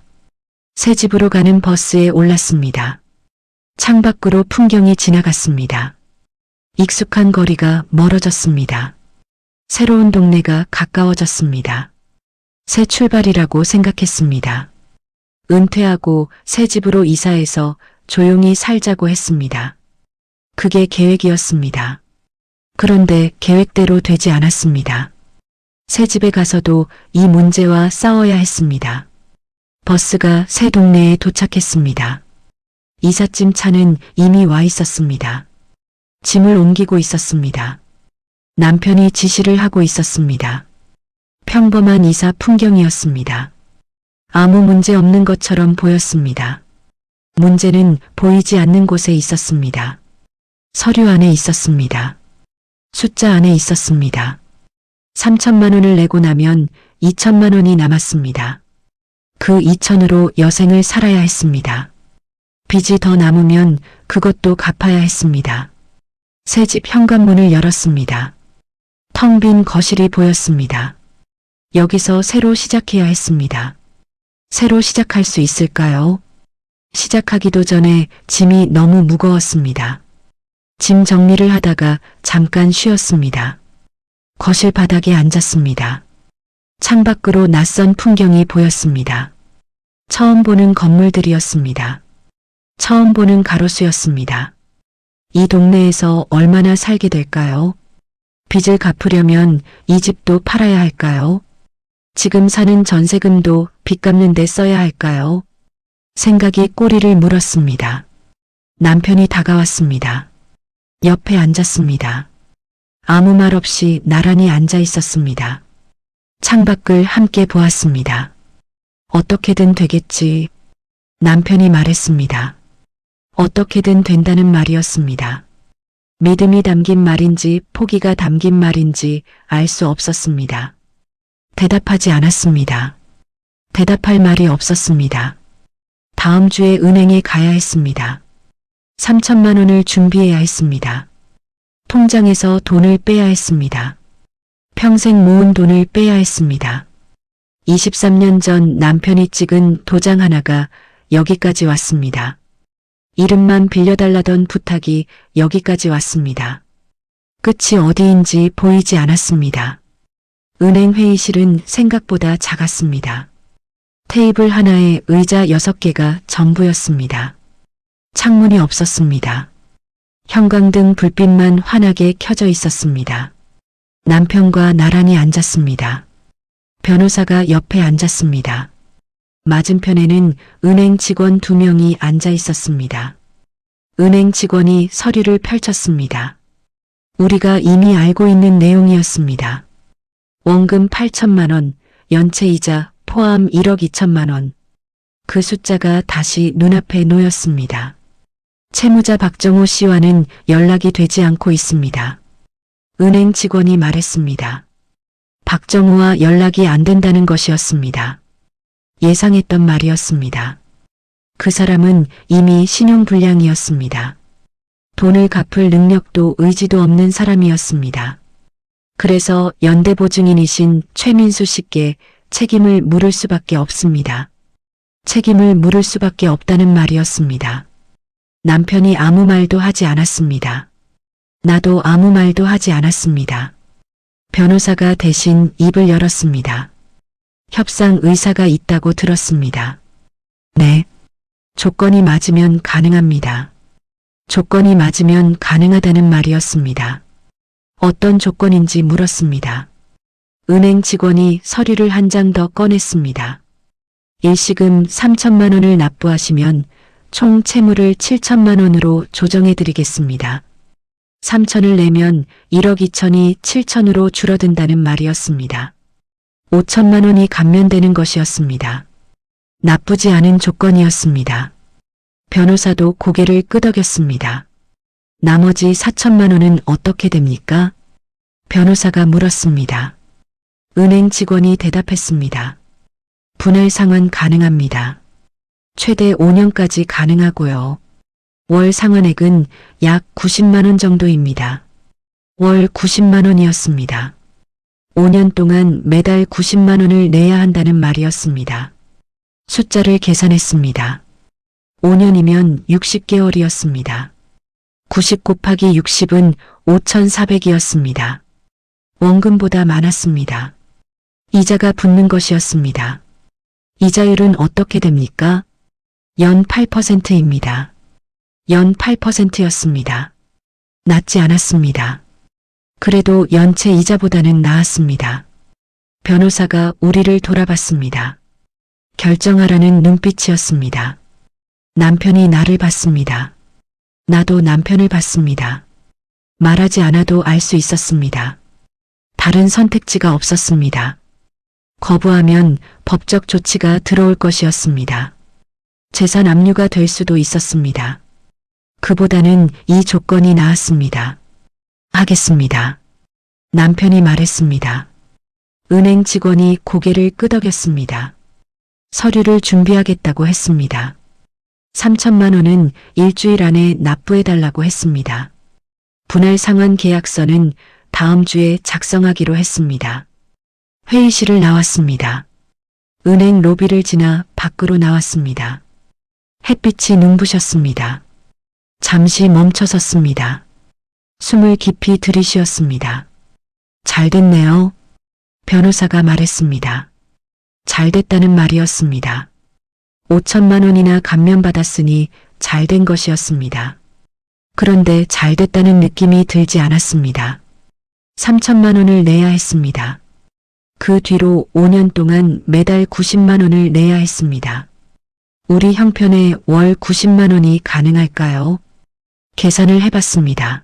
새 집으로 가는 버스에 올랐습니다. 창밖으로 풍경이 지나갔습니다. 익숙한 거리가 멀어졌습니다. 새로운 동네가 가까워졌습니다. 새 출발이라고 생각했습니다. 은퇴하고 새 집으로 이사해서 조용히 살자고 했습니다. 그게 계획이었습니다. 그런데 계획대로 되지 않았습니다. 새 집에 가서도 이 문제와 싸워야 했습니다. 버스가 새 동네에 도착했습니다. 이삿짐 차는 이미 와 있었습니다. 짐을 옮기고 있었습니다. 남편이 지시를 하고 있었습니다. 평범한 이사 풍경이었습니다. 아무 문제 없는 것처럼 보였습니다. 문제는 보이지 않는 곳에 있었습니다. 서류 안에 있었습니다. 숫자 안에 있었습니다. 3천만 원을 내고 나면 2천만 원이 남았습니다. 그 2천으로 여생을 살아야 했습니다. 빚이 더 남으면 그것도 갚아야 했습니다. 새 집 현관문을 열었습니다. 텅 빈 거실이 보였습니다. 여기서 새로 시작해야 했습니다. 새로 시작할 수 있을까요? 시작하기도 전에 짐이 너무 무거웠습니다. 짐 정리를 하다가 잠깐 쉬었습니다. 거실 바닥에 앉았습니다. 창밖으로 낯선 풍경이 보였습니다. 처음 보는 건물들이었습니다. 처음 보는 가로수였습니다. 이 동네에서 얼마나 살게 될까요? 빚을 갚으려면 이 집도 팔아야 할까요? 지금 사는 전세금도 빚 갚는 데 써야 할까요? 생각이 꼬리를 물었습니다. 남편이 다가왔습니다. 옆에 앉았습니다. 아무 말 없이 나란히 앉아 있었습니다. 창밖을 함께 보았습니다. 어떻게든 되겠지. 남편이 말했습니다. 어떻게든 된다는 말이었습니다. 믿음이 담긴 말인지 포기가 담긴 말인지 알 수 없었습니다. 대답하지 않았습니다. 대답할 말이 없었습니다. 다음 주에 은행에 가야 했습니다. 3천만 원을 준비해야 했습니다. 통장에서 돈을 빼야 했습니다. 평생 모은 돈을 빼야 했습니다. 23년 전 남편이 찍은 도장 하나가 여기까지 왔습니다. 이름만 빌려달라던 부탁이 여기까지 왔습니다. 끝이 어디인지 보이지 않았습니다. 은행 회의실은 생각보다 작았습니다. 테이블 하나에 의자 6개가 전부였습니다. 창문이 없었습니다. 형광등 불빛만 환하게 켜져 있었습니다. 남편과 나란히 앉았습니다. 변호사가 옆에 앉았습니다. 맞은편에는 은행 직원 2명이 앉아 있었습니다. 은행 직원이 서류를 펼쳤습니다. 우리가 이미 알고 있는 내용이었습니다. 원금 8천만 원, 연체이자 포함 1억 2천만 원. 그 숫자가 다시 눈앞에 놓였습니다. 채무자 박정호 씨와는 연락이 되지 않고 있습니다. 은행 직원이 말했습니다. 박정호와 연락이 안 된다는 것이었습니다. 예상했던 말이었습니다. 그 사람은 이미 신용불량이었습니다. 돈을 갚을 능력도 의지도 없는 사람이었습니다. 그래서 연대보증인이신 최민수 씨께 책임을 물을 수밖에 없습니다. 책임을 물을 수밖에 없다는 말이었습니다. 남편이 아무 말도 하지 않았습니다. 나도 아무 말도 하지 않았습니다. 변호사가 대신 입을 열었습니다. 협상 의사가 있다고 들었습니다. 네. 조건이 맞으면 가능합니다. 조건이 맞으면 가능하다는 말이었습니다. 어떤 조건인지 물었습니다. 은행 직원이 서류를 한 장 더 꺼냈습니다. 일시금 3천만 원을 납부하시면 총 채무를 7천만 원으로 조정해 드리겠습니다. 3천을 내면 1억 2천이 7천으로 줄어든다는 말이었습니다. 5천만 원이 감면되는 것이었습니다. 나쁘지 않은 조건이었습니다. 변호사도 고개를 끄덕였습니다. 나머지 4천만 원은 어떻게 됩니까? 변호사가 물었습니다. 은행 직원이 대답했습니다. 분할 상환 가능합니다. 최대 5년까지 가능하고요. 월 상환액은 약 90만 원 정도입니다. 월 90만 원이었습니다. 5년 동안 매달 90만 원을 내야 한다는 말이었습니다. 숫자를 계산했습니다. 5년이면 60개월이었습니다. 90 곱하기 60은 5,400이었습니다. 원금보다 많았습니다. 이자가 붙는 것이었습니다. 이자율은 어떻게 됩니까? 연 8%입니다. 연 8%였습니다. 낮지 않았습니다. 그래도 연체 이자보다는 나았습니다. 변호사가 우리를 돌아봤습니다. 결정하라는 눈빛이었습니다. 남편이 나를 봤습니다. 나도 남편을 봤습니다. 말하지 않아도 알 수 있었습니다. 다른 선택지가 없었습니다. 거부하면 법적 조치가 들어올 것이었습니다. 재산 압류가 될 수도 있었습니다. 그보다는 이 조건이 나았습니다. 하겠습니다. 남편이 말했습니다. 은행 직원이 고개를 끄덕였습니다. 서류를 준비하겠다고 했습니다. 3천만 원은 일주일 안에 납부해달라고 했습니다. 분할 상환 계약서는 다음 주에 작성하기로 했습니다. 회의실을 나왔습니다. 은행 로비를 지나 밖으로 나왔습니다. 햇빛이 눈부셨습니다. 잠시 멈춰섰습니다. 숨을 깊이 들이쉬었습니다. 잘 됐네요. 변호사가 말했습니다. 잘 됐다는 말이었습니다. 5천만 원이나 감면받았으니 잘 된 것이었습니다. 그런데 잘 됐다는 느낌이 들지 않았습니다. 3천만 원을 내야 했습니다. 그 뒤로 5년 동안 매달 90만 원을 내야 했습니다. 우리 형편에 월 90만 원이 가능할까요? 계산을 해봤습니다.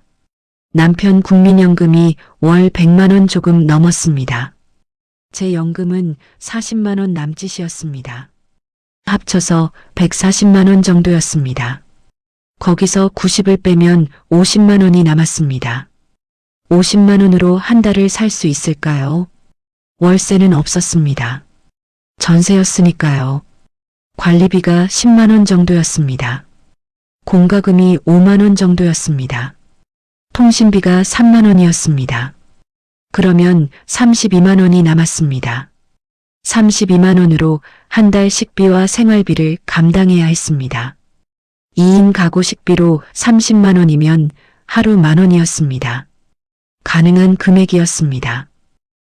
남편 국민연금이 월 100만 원 조금 넘었습니다. 제 연금은 40만 원 남짓이었습니다. 합쳐서 140만 원 정도였습니다. 거기서 90을 빼면 50만 원이 남았습니다. 50만 원으로 한 달을 살 수 있을까요? 월세는 없었습니다. 전세였으니까요. 관리비가 10만 원 정도였습니다. 공과금이 5만 원 정도였습니다. 통신비가 3만 원이었습니다. 그러면 32만 원이 남았습니다. 32만 원으로 한 달 식비와 생활비를 감당해야 했습니다. 2인 가구 식비로 30만 원이면 하루 10,000원이었습니다. 가능한 금액이었습니다.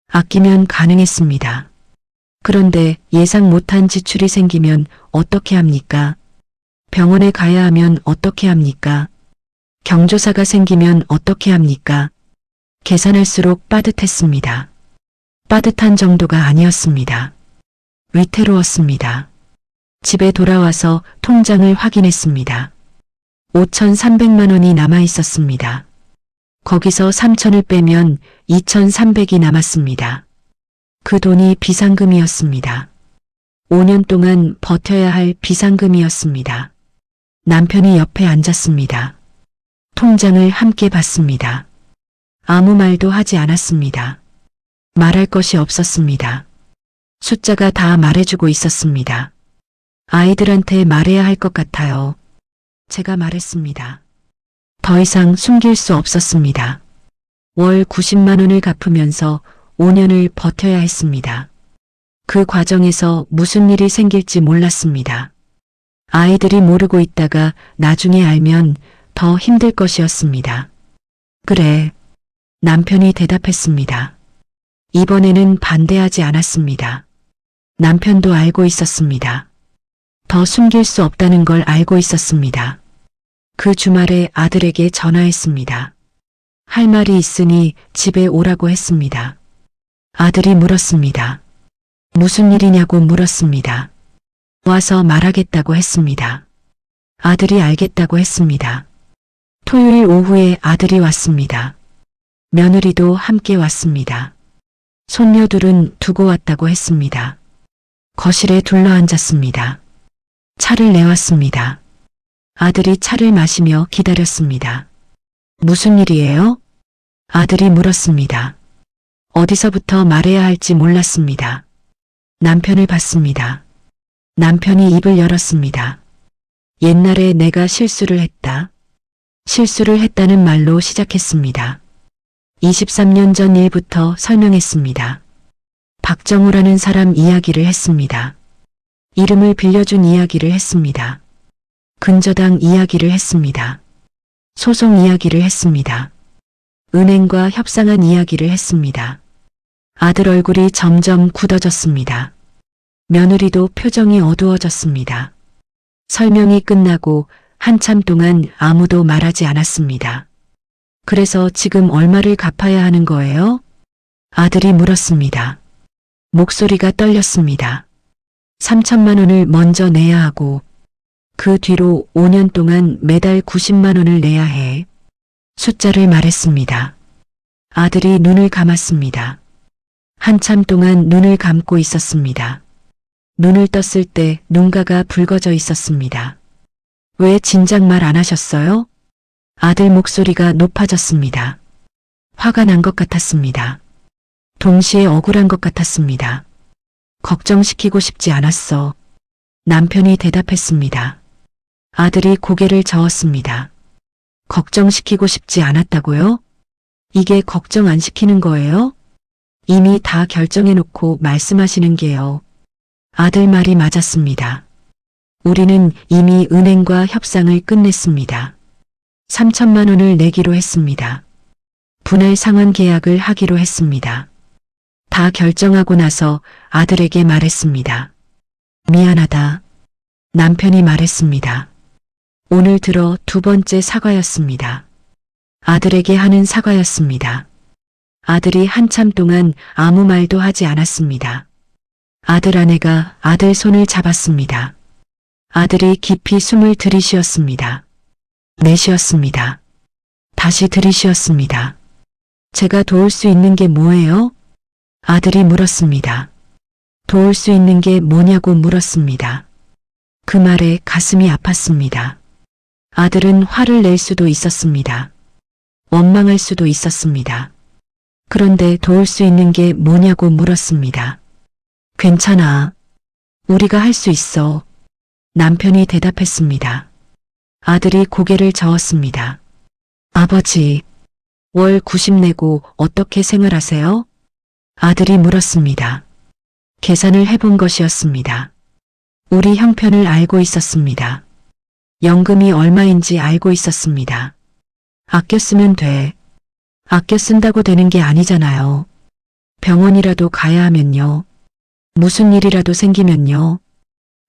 아끼면 가능했습니다. 그런데 예상 못한 지출이 생기면 어떻게 합니까? 병원에 가야 하면 어떻게 합니까? 경조사가 생기면 어떻게 합니까? 계산할수록 빠듯했습니다. 빠듯한 정도가 아니었습니다. 위태로웠습니다. 집에 돌아와서 통장을 확인했습니다. 5,300만 원이 남아 있었습니다. 거기서 3천을 빼면 2,300이 남았습니다. 그 돈이 비상금이었습니다. 5년 동안 버텨야 할 비상금이었습니다. 남편이 옆에 앉았습니다. 통장을 함께 봤습니다. 아무 말도 하지 않았습니다. 말할 것이 없었습니다. 숫자가 다 말해주고 있었습니다. 아이들한테 말해야 할 것 같아요. 제가 말했습니다. 더 이상 숨길 수 없었습니다. 월 90만 원을 갚으면서 5년을 버텨야 했습니다. 그 과정에서 무슨 일이 생길지 몰랐습니다. 아이들이 모르고 있다가 나중에 알면 더 힘들 것이었습니다. 그래. 남편이 대답했습니다. 이번에는 반대하지 않았습니다. 남편도 알고 있었습니다. 더 숨길 수 없다는 걸 알고 있었습니다. 그 주말에 아들에게 전화했습니다. 할 말이 있으니 집에 오라고 했습니다. 아들이 물었습니다. 무슨 일이냐고 물었습니다. 와서 말하겠다고 했습니다. 아들이 알겠다고 했습니다. 토요일 오후에 아들이 왔습니다. 며느리도 함께 왔습니다. 손녀들은 두고 왔다고 했습니다. 거실에 둘러앉았습니다. 차를 내왔습니다. 아들이 차를 마시며 기다렸습니다. 무슨 일이에요? 아들이 물었습니다. 어디서부터 말해야 할지 몰랐습니다. 남편을 봤습니다. 남편이 입을 열었습니다. 옛날에 내가 실수를 했다. 실수를 했다는 말로 시작했습니다. 23년 전 일부터 설명했습니다. 박정우라는 사람 이야기를 했습니다. 이름을 빌려준 이야기를 했습니다. 근저당 이야기를 했습니다. 소송 이야기를 했습니다. 은행과 협상한 이야기를 했습니다. 아들 얼굴이 점점 굳어졌습니다. 며느리도 표정이 어두워졌습니다. 설명이 끝나고 한참 동안 아무도 말하지 않았습니다. 그래서 지금 얼마를 갚아야 하는 거예요? 아들이 물었습니다. 목소리가 떨렸습니다. 3천만 원을 먼저 내야 하고 그 뒤로 5년 동안 매달 90만 원을 내야 해. 숫자를 말했습니다. 아들이 눈을 감았습니다. 한참 동안 눈을 감고 있었습니다. 눈을 떴을 때 눈가가 붉어져 있었습니다. 왜 진작 말 안 하셨어요? 아들 목소리가 높아졌습니다. 화가 난 것 같았습니다. 동시에 억울한 것 같았습니다. 걱정시키고 싶지 않았어. 남편이 대답했습니다. 아들이 고개를 저었습니다. 걱정시키고 싶지 않았다고요? 이게 걱정 안 시키는 거예요? 이미 다 결정해놓고 말씀하시는 게요. 아들 말이 맞았습니다. 우리는 이미 은행과 협상을 끝냈습니다. 3천만 원을 내기로 했습니다. 분할 상환 계약을 하기로 했습니다. 다 결정하고 나서 아들에게 말했습니다. 미안하다. 남편이 말했습니다. 오늘 들어 두 번째 사과였습니다. 아들에게 하는 사과였습니다. 아들이 한참 동안 아무 말도 하지 않았습니다. 아들 아내가 아들 손을 잡았습니다. 아들이 깊이 숨을 들이쉬었습니다. 내쉬었습니다. 다시 들이쉬었습니다. 제가 도울 수 있는 게 뭐예요? 아들이 물었습니다. 도울 수 있는 게 뭐냐고 물었습니다. 그 말에 가슴이 아팠습니다. 아들은 화를 낼 수도 있었습니다. 원망할 수도 있었습니다. 그런데 도울 수 있는 게 뭐냐고 물었습니다. 괜찮아. 우리가 할 수 있어. 남편이 대답했습니다. 아들이 고개를 저었습니다. 아버지, 월 90 내고 어떻게 생활하세요? 아들이 물었습니다. 계산을 해본 것이었습니다. 우리 형편을 알고 있었습니다. 연금이 얼마인지 알고 있었습니다. 아껴 쓰면 돼. 아껴 쓴다고 되는 게 아니잖아요. 병원이라도 가야 하면요. 무슨 일이라도 생기면요.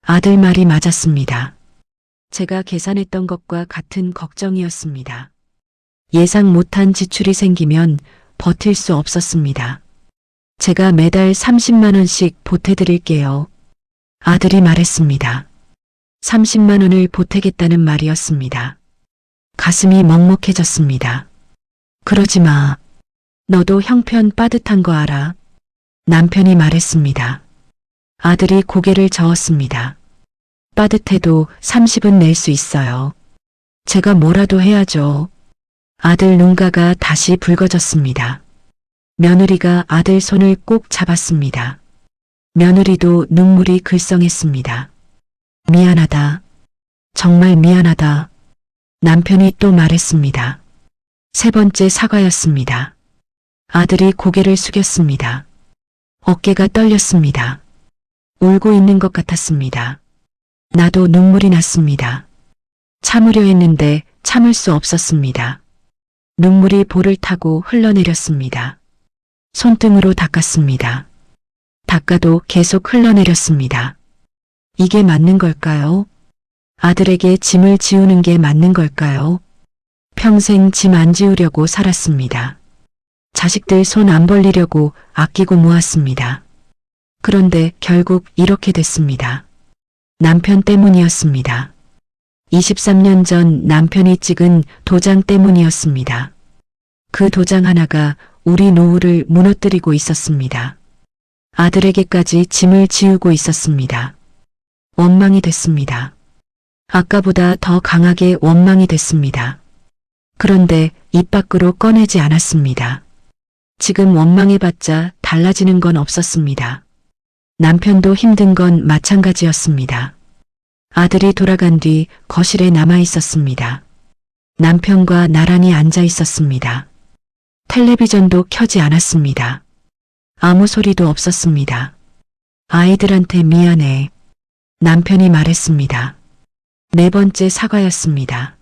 아들 말이 맞았습니다. 제가 계산했던 것과 같은 걱정이었습니다. 예상 못한 지출이 생기면 버틸 수 없었습니다. 제가 매달 30만 원씩 보태드릴게요. 아들이 말했습니다. 30만 원을 보태겠다는 말이었습니다. 가슴이 먹먹해졌습니다. 그러지 마. 너도 형편 빠듯한 거 알아? 남편이 말했습니다. 아들이 고개를 저었습니다. 빠듯해도 30은 낼 수 있어요. 제가 뭐라도 해야죠. 아들 눈가가 다시 붉어졌습니다. 며느리가 아들 손을 꼭 잡았습니다. 며느리도 눈물이 글썽했습니다. 미안하다. 정말 미안하다. 남편이 또 말했습니다. 세 번째 사과였습니다. 아들이 고개를 숙였습니다. 어깨가 떨렸습니다. 울고 있는 것 같았습니다. 나도 눈물이 났습니다. 참으려 했는데 참을 수 없었습니다. 눈물이 볼을 타고 흘러내렸습니다. 손등으로 닦았습니다. 닦아도 계속 흘러내렸습니다. 이게 맞는 걸까요? 아들에게 짐을 지우는 게 맞는 걸까요? 평생 짐 안 지우려고 살았습니다. 자식들 손 안 벌리려고 아끼고 모았습니다. 그런데 결국 이렇게 됐습니다. 남편 때문이었습니다. 23년 전 남편이 찍은 도장 때문이었습니다. 그 도장 하나가 우리 노후를 무너뜨리고 있었습니다. 아들에게까지 짐을 지우고 있었습니다. 원망이 됐습니다. 아까보다 더 강하게 원망이 됐습니다. 그런데 입 밖으로 꺼내지 않았습니다. 지금 원망해봤자 달라지는 건 없었습니다. 남편도 힘든 건 마찬가지였습니다. 아들이 돌아간 뒤 거실에 남아 있었습니다. 남편과 나란히 앉아 있었습니다. 텔레비전도 켜지 않았습니다. 아무 소리도 없었습니다. 아이들한테 미안해. 남편이 말했습니다. 네 번째 사과였습니다.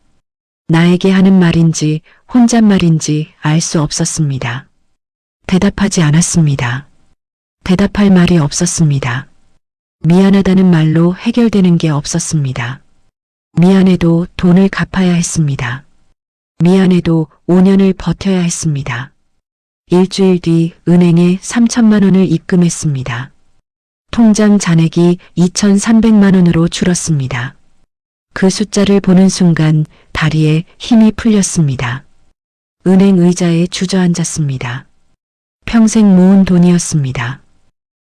나에게 하는 말인지 혼잣말인지 알 수 없었습니다. 대답하지 않았습니다. 대답할 말이 없었습니다. 미안하다는 말로 해결되는 게 없었습니다. 미안해도 돈을 갚아야 했습니다. 미안해도 5년을 버텨야 했습니다. 일주일 뒤 은행에 3천만 원을 입금했습니다. 통장 잔액이 2,300만 원으로 줄었습니다. 그 숫자를 보는 순간 다리에 힘이 풀렸습니다. 은행 의자에 주저앉았습니다. 평생 모은 돈이었습니다.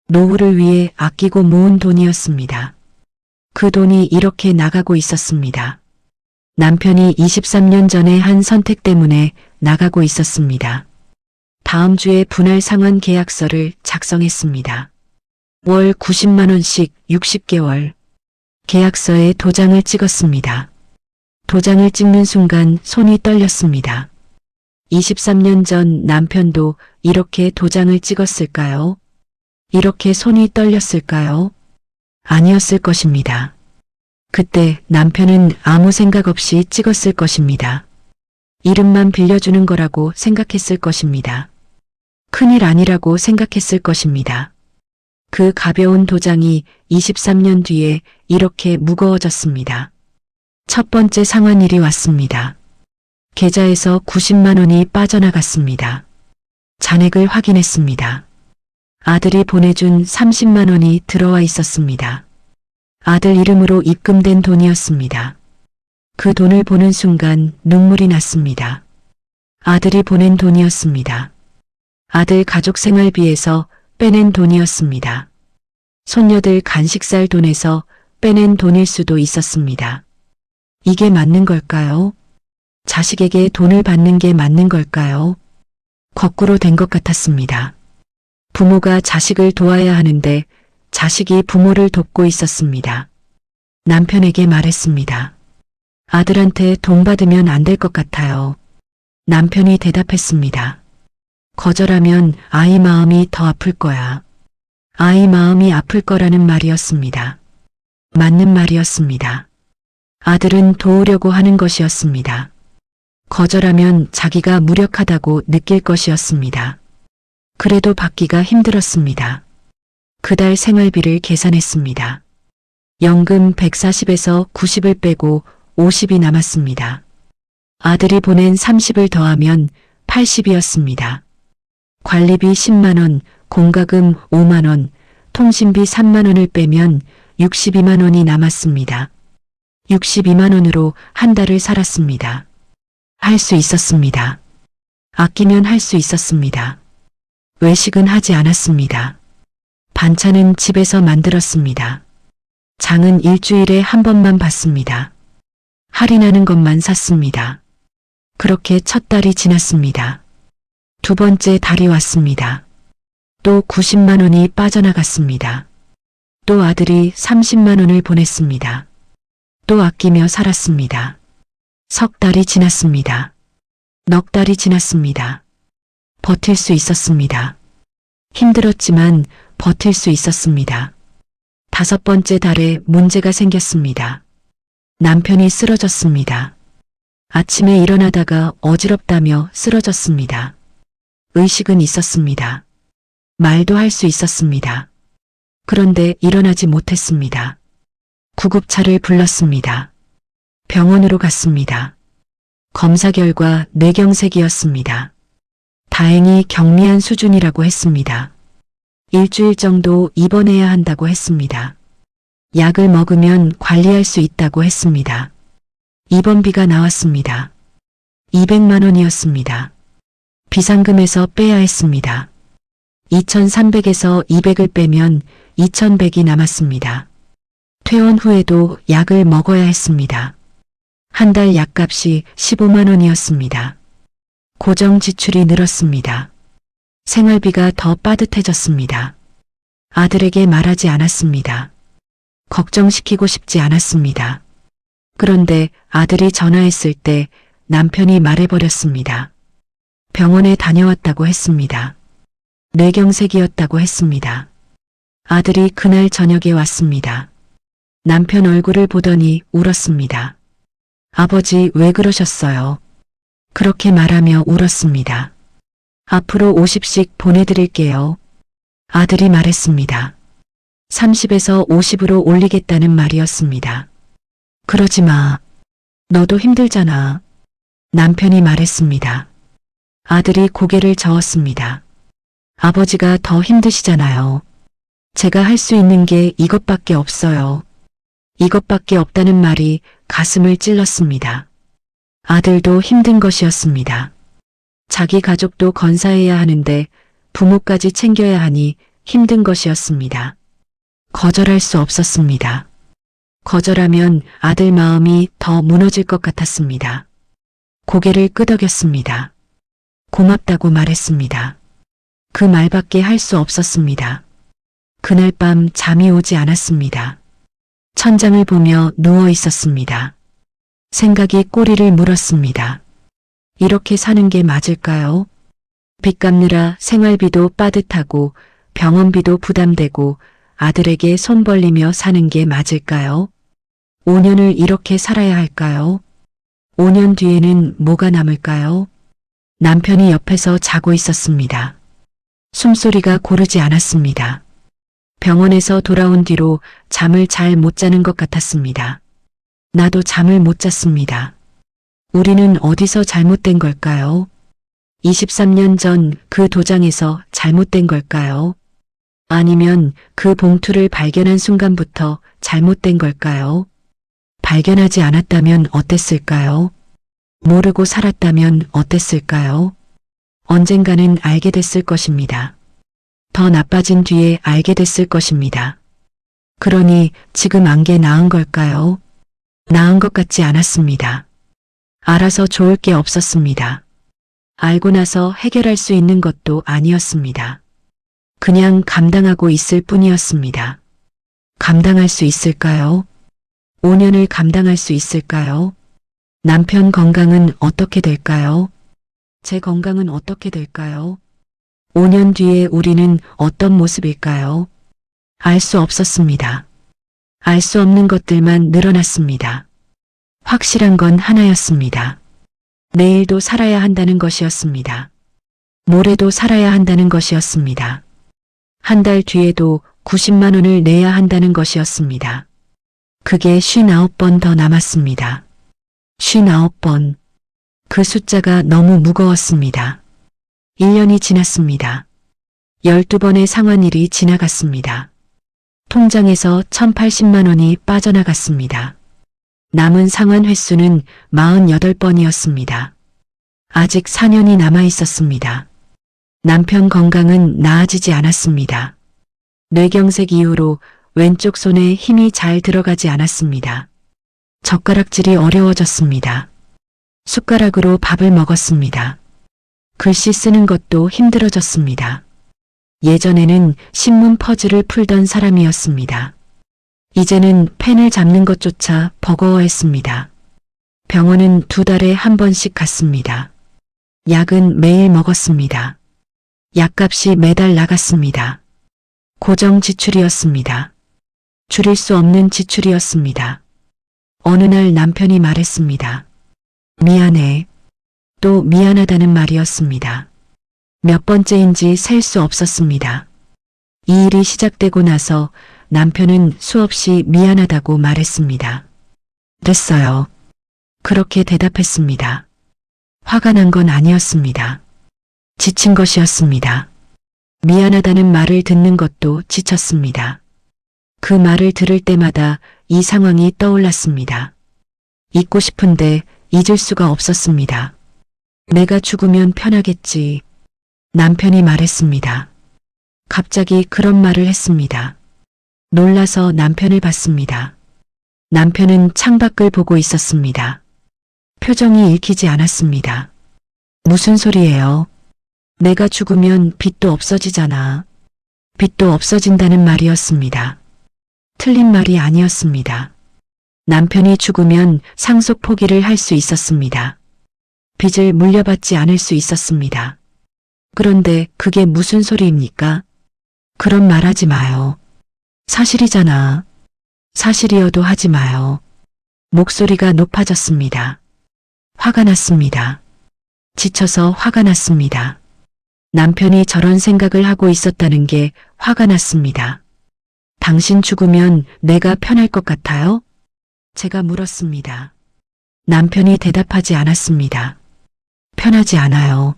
노후를 위해 아끼고 모은 돈이었습니다. 그 돈이 이렇게 나가고 있었습니다. 남편이 23년 전에 한 선택 때문에 나가고 있었습니다. 다음 주에 분할 상환 계약서를 작성했습니다. 월 90만 원씩 60개월. 계약서에 도장을 찍었습니다. 도장을 찍는 순간 손이 떨렸습니다. 23년 전 남편도 이렇게 도장을 찍었을까요? 이렇게 손이 떨렸을까요? 아니었을 것입니다. 그때 남편은 아무 생각 없이 찍었을 것입니다. 이름만 빌려주는 거라고 생각했을 것입니다. 큰일 아니라고 생각했을 것입니다. 그 가벼운 도장이 23년 뒤에 이렇게 무거워졌습니다. 첫 번째 상환일이 왔습니다. 계좌에서 90만 원이 빠져나갔습니다. 잔액을 확인했습니다. 아들이 보내준 30만 원이 들어와 있었습니다. 아들 이름으로 입금된 돈이었습니다. 그 돈을 보는 순간 눈물이 났습니다. 아들이 보낸 돈이었습니다. 아들 가족 생활비에서 빼낸 돈이었습니다. 손녀들 간식 살 돈에서 빼낸 돈일 수도 있었습니다. 이게 맞는 걸까요? 자식에게 돈을 받는 게 맞는 걸까요? 거꾸로 된 것 같았습니다. 부모가 자식을 도와야 하는데 자식이 부모를 돕고 있었습니다. 남편에게 말했습니다. 아들한테 돈 받으면 안 될 것 같아요. 남편이 대답했습니다. 거절하면 아이 마음이 더 아플 거야. 아이 마음이 아플 거라는 말이었습니다. 맞는 말이었습니다. 아들은 도우려고 하는 것이었습니다. 거절하면 자기가 무력하다고 느낄 것이었습니다. 그래도 받기가 힘들었습니다. 그달 생활비를 계산했습니다. 연금 140에서 90을 빼고 50이 남았습니다. 아들이 보낸 30을 더하면 80이었습니다. 관리비 10만 원, 공과금 5만 원, 통신비 3만 원을 빼면 62만 원이 남았습니다. 62만 원으로 한 달을 살았습니다. 할 수 있었습니다. 아끼면 할 수 있었습니다. 외식은 하지 않았습니다. 반찬은 집에서 만들었습니다. 장은 일주일에 한 번만 봤습니다. 할인하는 것만 샀습니다. 그렇게 첫 달이 지났습니다. 두 번째 달이 왔습니다. 또 90만 원이 빠져나갔습니다. 또 아들이 30만 원을 보냈습니다. 또 아끼며 살았습니다. 석 달이 지났습니다. 넉 달이 지났습니다. 버틸 수 있었습니다. 힘들었지만 버틸 수 있었습니다. 다섯 번째 달에 문제가 생겼습니다. 남편이 쓰러졌습니다. 아침에 일어나다가 어지럽다며 쓰러졌습니다. 의식은 있었습니다. 말도 할 수 있었습니다. 그런데 일어나지 못했습니다. 구급차를 불렀습니다. 병원으로 갔습니다. 검사 결과 뇌경색이었습니다. 다행히 경미한 수준이라고 했습니다. 일주일 정도 입원해야 한다고 했습니다. 약을 먹으면 관리할 수 있다고 했습니다. 입원비가 나왔습니다. 200만 원이었습니다. 비상금에서 빼야 했습니다. 2,300에서 200을 빼면 2,100이 남았습니다. 퇴원 후에도 약을 먹어야 했습니다. 한 달 약값이 15만 원이었습니다. 고정 지출이 늘었습니다. 생활비가 더 빠듯해졌습니다. 아들에게 말하지 않았습니다. 걱정시키고 싶지 않았습니다. 그런데 아들이 전화했을 때 남편이 말해버렸습니다. 병원에 다녀왔다고 했습니다. 뇌경색이었다고 했습니다. 아들이 그날 저녁에 왔습니다. 남편 얼굴을 보더니 울었습니다. 아버지 왜 그러셨어요? 그렇게 말하며 울었습니다. 앞으로 50씩 보내드릴게요. 아들이 말했습니다. 30에서 50으로 올리겠다는 말이었습니다. 그러지 마. 너도 힘들잖아. 남편이 말했습니다. 아들이 고개를 저었습니다. 아버지가 더 힘드시잖아요. 제가 할 수 있는 게 이것밖에 없어요. 이것밖에 없다는 말이 가슴을 찔렀습니다. 아들도 힘든 것이었습니다. 자기 가족도 건사해야 하는데 부모까지 챙겨야 하니 힘든 것이었습니다. 거절할 수 없었습니다. 거절하면 아들 마음이 더 무너질 것 같았습니다. 고개를 끄덕였습니다. 고맙다고 말했습니다. 그 말밖에 할 수 없었습니다. 그날 밤 잠이 오지 않았습니다. 천장을 보며 누워 있었습니다. 생각이 꼬리를 물었습니다. 이렇게 사는 게 맞을까요? 빚 갚느라 생활비도 빠듯하고 병원비도 부담되고 아들에게 손 벌리며 사는 게 맞을까요? 5년을 이렇게 살아야 할까요? 5년 뒤에는 뭐가 남을까요? 남편이 옆에서 자고 있었습니다. 숨소리가 고르지 않았습니다. 병원에서 돌아온 뒤로 잠을 잘 못 자는 것 같았습니다. 나도 잠을 못 잤습니다. 우리는 어디서 잘못된 걸까요? 23년 전 그 도장에서 잘못된 걸까요? 아니면 그 봉투를 발견한 순간부터 잘못된 걸까요? 발견하지 않았다면 어땠을까요? 모르고 살았다면 어땠을까요? 언젠가는 알게 됐을 것입니다. 더 나빠진 뒤에 알게 됐을 것입니다. 그러니 지금 안 게 나은 걸까요? 나은 것 같지 않았습니다. 알아서 좋을 게 없었습니다. 알고 나서 해결할 수 있는 것도 아니었습니다. 그냥 감당하고 있을 뿐이었습니다. 감당할 수 있을까요? 5년을 감당할 수 있을까요? 남편 건강은 어떻게 될까요? 제 건강은 어떻게 될까요? 5년 뒤에 우리는 어떤 모습일까요? 알 수 없었습니다. 알 수 없는 것들만 늘어났습니다. 확실한 건 하나였습니다. 내일도 살아야 한다는 것이었습니다. 모레도 살아야 한다는 것이었습니다. 한 달 뒤에도 90만 원을 내야 한다는 것이었습니다. 그게 59번 더 남았습니다. 59번. 그 숫자가 너무 무거웠습니다. 1년이 지났습니다. 12번의 상환일이 지나갔습니다. 통장에서 1080만 원이 빠져나갔습니다. 남은 상환 횟수는 48번이었습니다. 아직 4년이 남아 있었습니다. 남편 건강은 나아지지 않았습니다. 뇌경색 이후로 왼쪽 손에 힘이 잘 들어가지 않았습니다. 젓가락질이 어려워졌습니다. 숟가락으로 밥을 먹었습니다. 글씨 쓰는 것도 힘들어졌습니다. 예전에는 신문 퍼즐을 풀던 사람이었습니다. 이제는 펜을 잡는 것조차 버거워했습니다. 병원은 2달에 한 번씩 갔습니다. 약은 매일 먹었습니다. 약값이 매달 나갔습니다. 고정 지출이었습니다. 줄일 수 없는 지출이었습니다. 어느 날 남편이 말했습니다. 미안해. 또 미안하다는 말이었습니다. 몇 번째인지 셀 수 없었습니다. 이 일이 시작되고 나서 남편은 수없이 미안하다고 말했습니다. 됐어요. 그렇게 대답했습니다. 화가 난 건 아니었습니다. 지친 것이었습니다. 미안하다는 말을 듣는 것도 지쳤습니다. 그 말을 들을 때마다 이 상황이 떠올랐습니다. 잊고 싶은데 잊을 수가 없었습니다. 내가 죽으면 편하겠지. 남편이 말했습니다. 갑자기 그런 말을 했습니다. 놀라서 남편을 봤습니다. 남편은 창밖을 보고 있었습니다. 표정이 읽히지 않았습니다. 무슨 소리예요? 내가 죽으면 빚도 없어지잖아. 빚도 없어진다는 말이었습니다. 틀린 말이 아니었습니다. 남편이 죽으면 상속 포기를 할 수 있었습니다. 빚을 물려받지 않을 수 있었습니다. 그런데 그게 무슨 소리입니까? 그런 말 하지 마요. 사실이잖아. 사실이어도 하지 마요. 목소리가 높아졌습니다. 화가 났습니다. 지쳐서 화가 났습니다. 남편이 저런 생각을 하고 있었다는 게 화가 났습니다. 당신 죽으면 내가 편할 것 같아요? 제가 물었습니다. 남편이 대답하지 않았습니다. 편하지 않아요.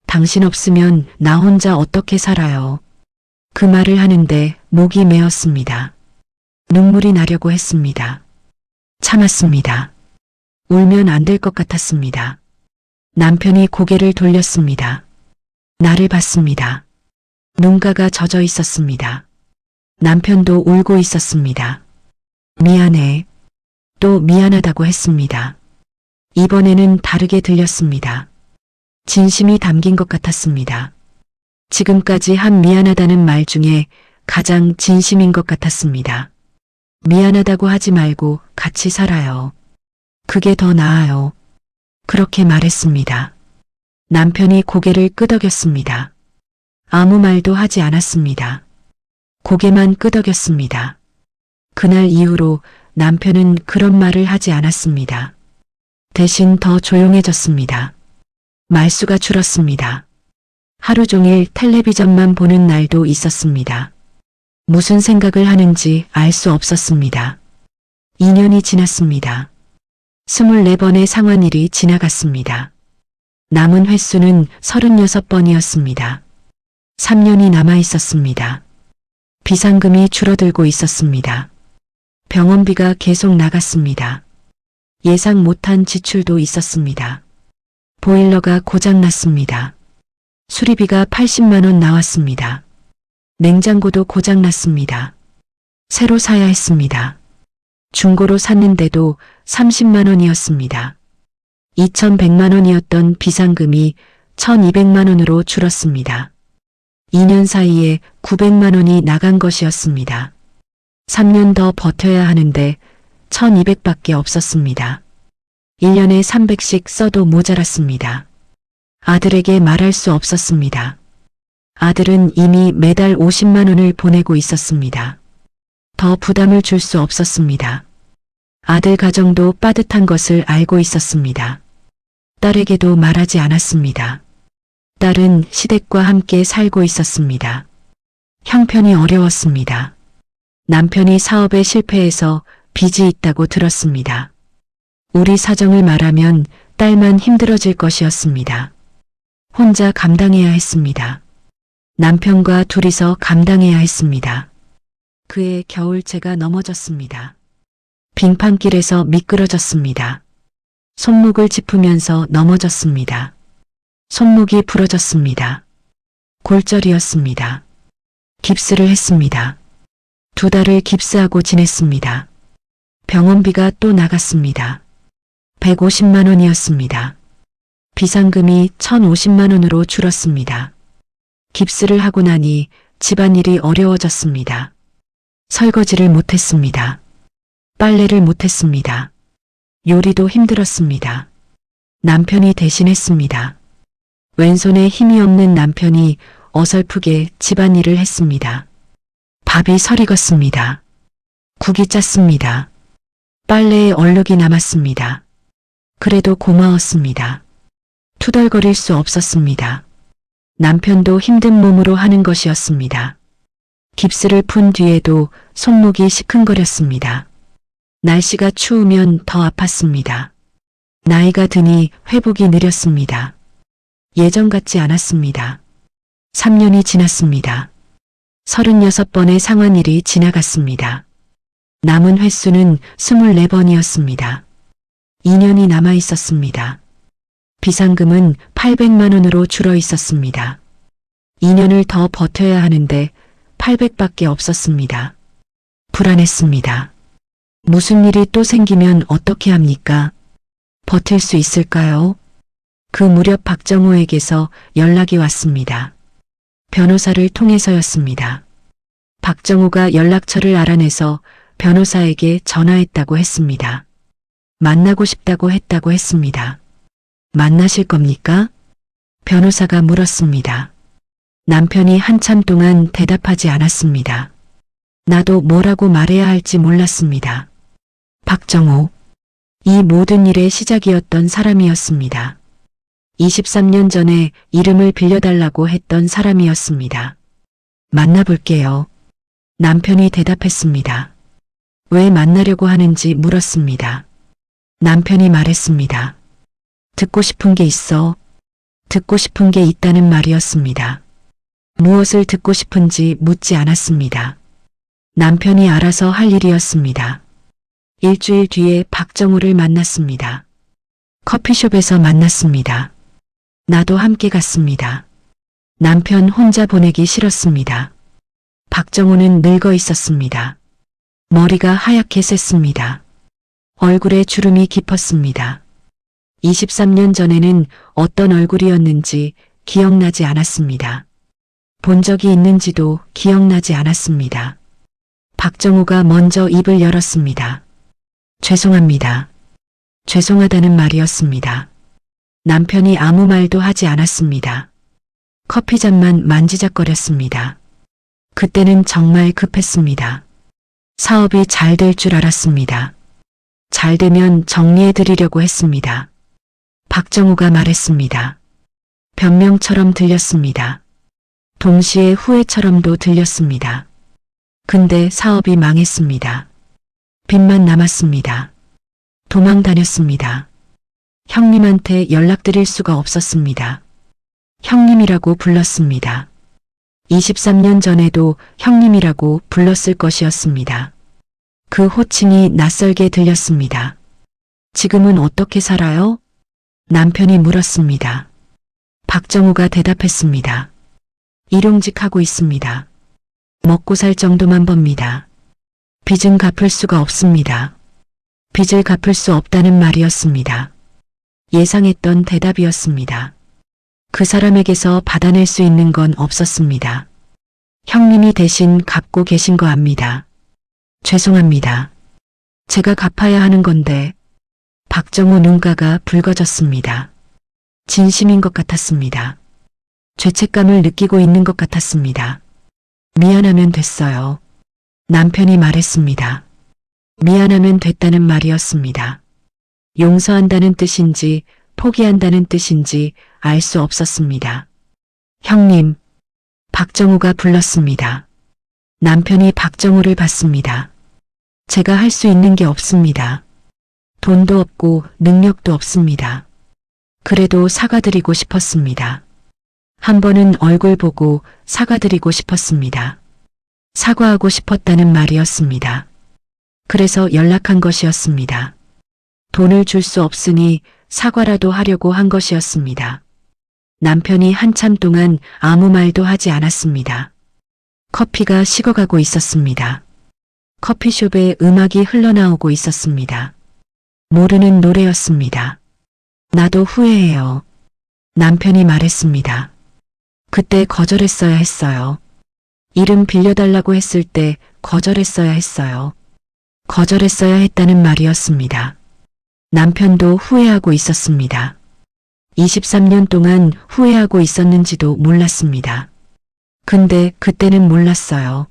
당신 없으면 나 혼자 어떻게 살아요? 그 말을 하는데 목이 메었습니다. 눈물이 나려고 했습니다. 참았습니다. 울면 안 될 것 같았습니다. 남편이 고개를 돌렸습니다. 나를 봤습니다. 눈가가 젖어 있었습니다. 남편도 울고 있었습니다. 미안해. 또 미안하다고 했습니다. 이번에는 다르게 들렸습니다. 진심이 담긴 것 같았습니다. 지금까지 한 미안하다는 말 중에 가장 진심인 것 같았습니다. 미안하다고 하지 말고 같이 살아요. 그게 더 나아요. 그렇게 말했습니다. 남편이 고개를 끄덕였습니다. 아무 말도 하지 않았습니다. 고개만 끄덕였습니다. 그날 이후로 남편은 그런 말을 하지 않았습니다. 대신 더 조용해졌습니다. 말수가 줄었습니다. 하루 종일 텔레비전만 보는 날도 있었습니다. 무슨 생각을 하는지 알 수 없었습니다. 2년이 지났습니다. 24번의 상환일이 지나갔습니다. 남은 횟수는 36번이었습니다. 3년이 남아 있었습니다. 비상금이 줄어들고 있었습니다. 병원비가 계속 나갔습니다. 예상 못한 지출도 있었습니다. 보일러가 고장났습니다. 수리비가 80만 원 나왔습니다. 냉장고도 고장났습니다. 새로 사야 했습니다. 중고로 샀는데도 30만 원이었습니다. 2,100만 원이었던 비상금이 1,200만 원으로 줄었습니다. 2년 사이에 900만 원이 나간 것이었습니다. 3년 더 버텨야 하는데 1,200밖에 없었습니다. 1년에 300씩 써도 모자랐습니다. 아들에게 말할 수 없었습니다. 아들은 이미 매달 50만 원을 보내고 있었습니다. 더 부담을 줄 수 없었습니다. 아들 가정도 빠듯한 것을 알고 있었습니다. 딸에게도 말하지 않았습니다. 딸은 시댁과 함께 살고 있었습니다. 형편이 어려웠습니다. 남편이 사업에 실패해서 빚이 있다고 들었습니다. 우리 사정을 말하면 딸만 힘들어질 것이었습니다. 혼자 감당해야 했습니다. 남편과 둘이서 감당해야 했습니다. 그해 겨울 제가 넘어졌습니다. 빙판길에서 미끄러졌습니다. 손목을 짚으면서 넘어졌습니다. 손목이 부러졌습니다. 골절이었습니다. 깁스를 했습니다. 2달을 깁스하고 지냈습니다. 병원비가 또 나갔습니다. 150만 원이었습니다. 비상금이 1,050만 원으로 줄었습니다. 깁스를 하고 나니 집안일이 어려워졌습니다. 설거지를 못했습니다. 빨래를 못했습니다. 요리도 힘들었습니다. 남편이 대신했습니다. 왼손에 힘이 없는 남편이 어설프게 집안일을 했습니다. 밥이 설익었습니다. 국이 짰습니다. 빨래에 얼룩이 남았습니다. 그래도 고마웠습니다. 투덜거릴 수 없었습니다. 남편도 힘든 몸으로 하는 것이었습니다. 깁스를 푼 뒤에도 손목이 시큰거렸습니다. 날씨가 추우면 더 아팠습니다. 나이가 드니 회복이 느렸습니다. 예전 같지 않았습니다. 3년이 지났습니다. 36번의 상환일이 지나갔습니다. 남은 횟수는 24번이었습니다. 2년이 남아 있었습니다. 비상금은 800만 원으로 줄어 있었습니다. 2년을 더 버텨야 하는데 800밖에 없었습니다. 불안했습니다. 무슨 일이 또 생기면 어떻게 합니까? 버틸 수 있을까요? 그 무렵 박정호에게서 연락이 왔습니다. 변호사를 통해서였습니다. 박정호가 연락처를 알아내서 변호사에게 전화했다고 했습니다. 만나고 싶다고 했습니다. 만나실 겁니까? 변호사가 물었습니다. 남편이 한참 동안 대답하지 않았습니다. 나도 뭐라고 말해야 할지 몰랐습니다. 박정호. 이 모든 일의 시작이었던 사람이었습니다. 23년 전에 이름을 빌려달라고 했던 사람이었습니다. 만나볼게요. 남편이 대답했습니다. 왜 만나려고 하는지 물었습니다. 남편이 말했습니다. 듣고 싶은 게 있어. 듣고 싶은 게 있다는 말이었습니다. 무엇을 듣고 싶은지 묻지 않았습니다. 남편이 알아서 할 일이었습니다. 일주일 뒤에 박정호를 만났습니다. 커피숍에서 만났습니다. 나도 함께 갔습니다. 남편 혼자 보내기 싫었습니다. 박정호는 늙어 있었습니다. 머리가 하얗게 샜습니다. 얼굴에 주름이 깊었습니다. 23년 전에는 어떤 얼굴이었는지 기억나지 않았습니다. 본 적이 있는지도 기억나지 않았습니다. 박정호가 먼저 입을 열었습니다. 죄송합니다. 죄송하다는 말이었습니다. 남편이 아무 말도 하지 않았습니다. 커피잔만 만지작거렸습니다. 그때는 정말 급했습니다. 사업이 잘 될 줄 알았습니다. 잘 되면 정리해 드리려고 했습니다. 박정호가 말했습니다. 변명처럼 들렸습니다. 동시에 후회처럼도 들렸습니다. 근데 사업이 망했습니다. 빚만 남았습니다. 도망 다녔습니다. 형님한테 연락드릴 수가 없었습니다. 형님이라고 불렀습니다. 23년 전에도 형님이라고 불렀을 것이었습니다. 그 호칭이 낯설게 들렸습니다. 지금은 어떻게 살아요? 남편이 물었습니다. 박정우가 대답했습니다. 일용직하고 있습니다. 먹고 살 정도만 법니다. 빚은 갚을 수가 없습니다. 빚을 갚을 수 없다는 말이었습니다. 예상했던 대답이었습니다. 그 사람에게서 받아낼 수 있는 건 없었습니다. 형님이 대신 갚고 계신 거 압니다. 죄송합니다. 제가 갚아야 하는 건데. 박정우 눈가가 붉어졌습니다. 진심인 것 같았습니다. 죄책감을 느끼고 있는 것 같았습니다. 미안하면 됐어요. 남편이 말했습니다. 미안하면 됐다는 말이었습니다. 용서한다는 뜻인지 포기한다는 뜻인지 알 수 없었습니다. 형님, 박정우가 불렀습니다. 남편이 박정우를 봤습니다. 제가 할 수 있는 게 없습니다. 돈도 없고 능력도 없습니다. 그래도 사과드리고 싶었습니다. 한 번은 얼굴 보고 사과드리고 싶었습니다. 사과하고 싶었다는 말이었습니다. 그래서 연락한 것이었습니다. 돈을 줄 수 없으니 사과라도 하려고 한 것이었습니다. 남편이 한참 동안 아무 말도 하지 않았습니다. 커피가 식어가고 있었습니다. 커피숍에 음악이 흘러나오고 있었습니다. 모르는 노래였습니다. 나도 후회해요. 남편이 말했습니다. 그때 거절했어야 했어요. 이름 빌려달라고 했을 때 거절했어야 했어요. 거절했어야 했다는 말이었습니다. 남편도 후회하고 있었습니다. 23년 동안 후회하고 있었는지도 몰랐습니다. 근데 그때는 몰랐어요.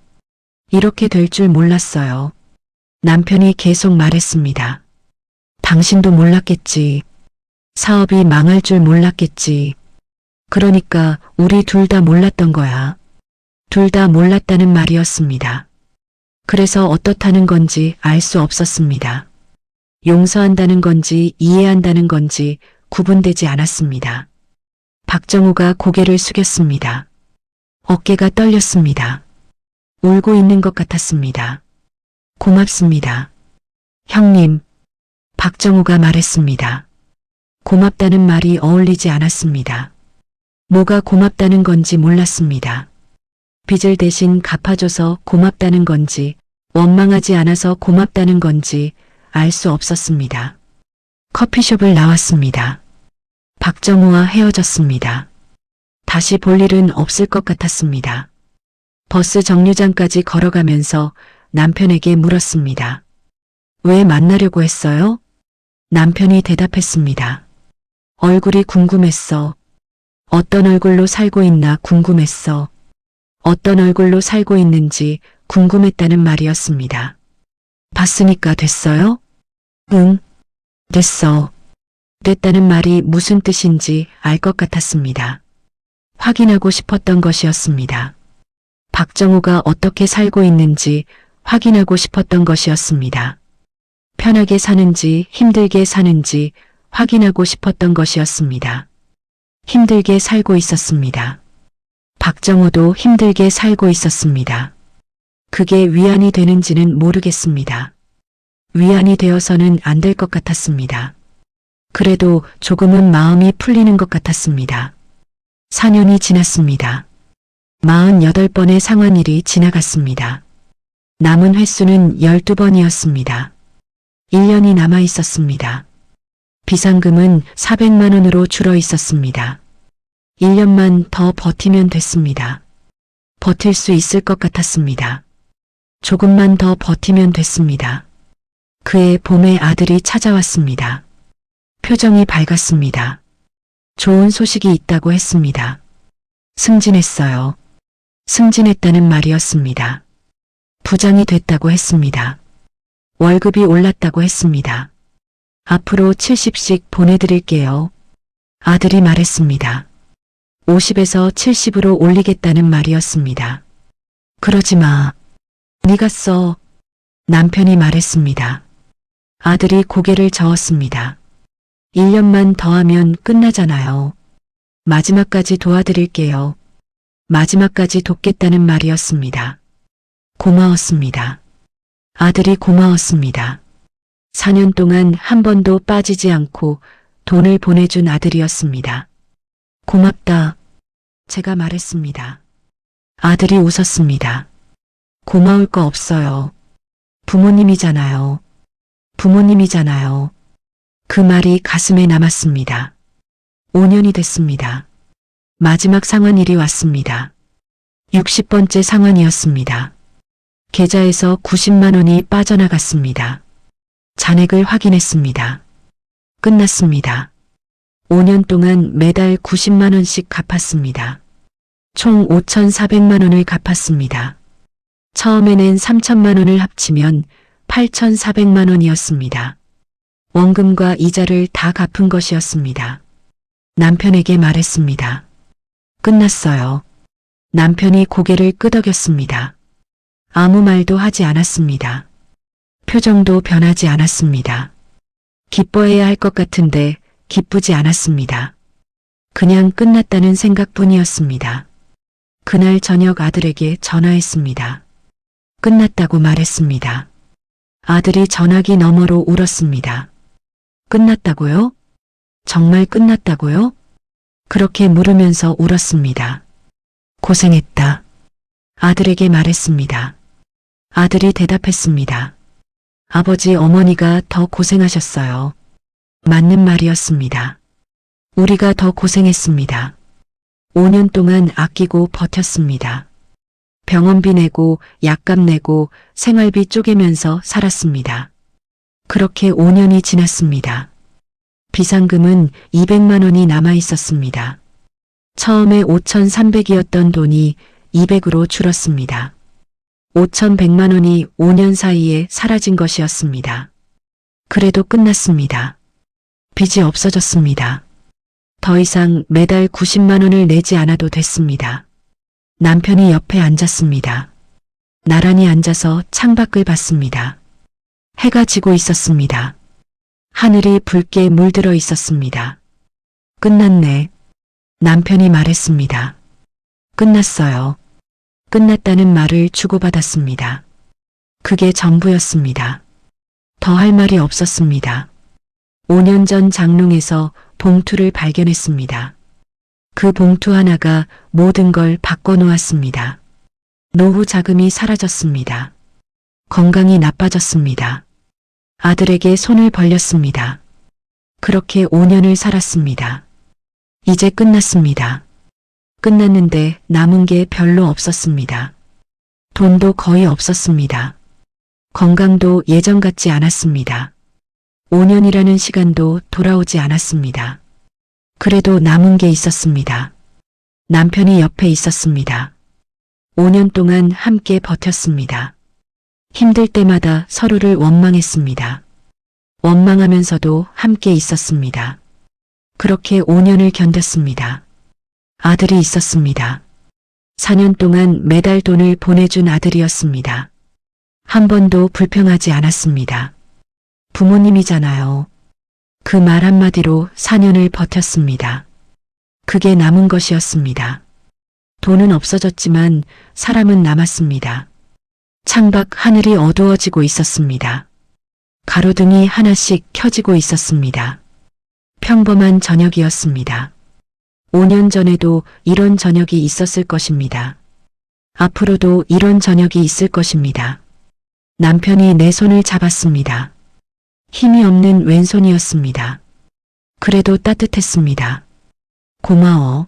이렇게 될 줄 몰랐어요. 남편이 계속 말했습니다. 당신도 몰랐겠지. 사업이 망할 줄 몰랐겠지. 그러니까 우리 둘 다 몰랐던 거야. 둘 다 몰랐다는 말이었습니다. 그래서 어떻다는 건지 알 수 없었습니다. 용서한다는 건지 이해한다는 건지 구분되지 않았습니다. 박정우가 고개를 숙였습니다. 어깨가 떨렸습니다. 울고 있는 것 같았습니다. 고맙습니다. 형님, 박정우가 말했습니다. 고맙다는 말이 어울리지 않았습니다. 뭐가 고맙다는 건지 몰랐습니다. 빚을 대신 갚아줘서 고맙다는 건지 원망하지 않아서 고맙다는 건지 알 수 없었습니다. 커피숍을 나왔습니다. 박정우와 헤어졌습니다. 다시 볼 일은 없을 것 같았습니다. 버스 정류장까지 걸어가면서 남편에게 물었습니다. 왜 만나려고 했어요? 남편이 대답했습니다. 얼굴이 궁금했어. 어떤 얼굴로 살고 있나 궁금했어. 어떤 얼굴로 살고 있는지 궁금했다는 말이었습니다. 봤으니까 됐어요? 응, 됐어. 됐다는 말이 무슨 뜻인지 알 것 같았습니다. 확인하고 싶었던 것이었습니다. 박정우가 어떻게 살고 있는지 확인하고 싶었던 것이었습니다. 편하게 사는지 힘들게 사는지 확인하고 싶었던 것이었습니다. 힘들게 살고 있었습니다. 박정우도 힘들게 살고 있었습니다. 그게 위안이 되는지는 모르겠습니다. 위안이 되어서는 안 될 것 같았습니다. 그래도 조금은 마음이 풀리는 것 같았습니다. 4년이 지났습니다. 48번의 상환일이 지나갔습니다. 남은 횟수는 12번이었습니다. 1년이 남아 있었습니다. 비상금은 400만 원으로 줄어 있었습니다. 1년만 더 버티면 됐습니다. 버틸 수 있을 것 같았습니다. 조금만 더 버티면 됐습니다. 그의 봄의 아들이 찾아왔습니다. 표정이 밝았습니다. 좋은 소식이 있다고 했습니다. 승진했어요. 승진했다는 말이었습니다. 부장이 됐다고 했습니다. 월급이 올랐다고 했습니다. 앞으로 70씩 보내드릴게요. 아들이 말했습니다. 50에서 70으로 올리겠다는 말이었습니다. 그러지 마. 네가 써. 남편이 말했습니다. 아들이 고개를 저었습니다. 1년만 더 하면 끝나잖아요. 마지막까지 도와드릴게요. 마지막까지 돕겠다는 말이었습니다. 고마웠습니다. 아들이 고마웠습니다. 4년 동안 한 번도 빠지지 않고 돈을 보내준 아들이었습니다. 고맙다. 제가 말했습니다. 아들이 웃었습니다. 고마울 거 없어요. 부모님이잖아요. 부모님이잖아요. 그 말이 가슴에 남았습니다. 5년이 됐습니다. 마지막 상환일이 왔습니다. 60번째 상환이었습니다. 계좌에서 90만 원이 빠져나갔습니다. 잔액을 확인했습니다. 끝났습니다. 5년 동안 매달 90만 원씩 갚았습니다. 총 5,400만 원을 갚았습니다. 처음에 낸 3천만 원을 합치면 8,400만 원이었습니다. 원금과 이자를 다 갚은 것이었습니다. 남편에게 말했습니다. 끝났어요. 남편이 고개를 끄덕였습니다. 아무 말도 하지 않았습니다. 표정도 변하지 않았습니다. 기뻐해야 할 것 같은데 기쁘지 않았습니다. 그냥 끝났다는 생각뿐이었습니다. 그날 저녁 아들에게 전화했습니다. 끝났다고 말했습니다. 아들이 전화기 너머로 울었습니다. 끝났다고요? 정말 끝났다고요? 그렇게 물으면서 울었습니다. 고생했다. 아들에게 말했습니다. 아들이 대답했습니다. 아버지 어머니가 더 고생하셨어요. 맞는 말이었습니다. 우리가 더 고생했습니다. 5년 동안 아끼고 버텼습니다. 병원비 내고 약값 내고 생활비 쪼개면서 살았습니다. 그렇게 5년이 지났습니다. 비상금은 200만 원이 남아 있었습니다. 처음에 5,300이었던 돈이 200으로 줄었습니다. 5,100만 원이 5년 사이에 사라진 것이었습니다. 그래도 끝났습니다. 빚이 없어졌습니다. 더 이상 매달 90만 원을 내지 않아도 됐습니다. 남편이 옆에 앉았습니다. 나란히 앉아서 창밖을 봤습니다. 해가 지고 있었습니다. 하늘이 붉게 물들어 있었습니다. 끝났네. 남편이 말했습니다. 끝났어요. 끝났다는 말을 주고받았습니다. 그게 전부였습니다. 더 할 말이 없었습니다. 5년 전 장롱에서 봉투를 발견했습니다. 그 봉투 하나가 모든 걸 바꿔놓았습니다. 노후 자금이 사라졌습니다. 건강이 나빠졌습니다. 아들에게 손을 벌렸습니다. 그렇게 5년을 살았습니다. 이제 끝났습니다. 끝났는데 남은 게 별로 없었습니다. 돈도 거의 없었습니다. 건강도 예전 같지 않았습니다. 5년이라는 시간도 돌아오지 않았습니다. 그래도 남은 게 있었습니다. 남편이 옆에 있었습니다. 5년 동안 함께 버텼습니다. 힘들 때마다 서로를 원망했습니다. 원망하면서도 함께 있었습니다. 그렇게 5년을 견뎠습니다. 아들이 있었습니다. 4년 동안 매달 돈을 보내준 아들이었습니다. 한 번도 불평하지 않았습니다. 부모님이잖아요. 그 말 한마디로 4년을 버텼습니다. 그게 남은 것이었습니다. 돈은 없어졌지만 사람은 남았습니다. 창밖 하늘이 어두워지고 있었습니다. 가로등이 하나씩 켜지고 있었습니다. 평범한 저녁이었습니다. 5년 전에도 이런 저녁이 있었을 것입니다. 앞으로도 이런 저녁이 있을 것입니다. 남편이 내 손을 잡았습니다. 힘이 없는 왼손이었습니다. 그래도 따뜻했습니다. 고마워.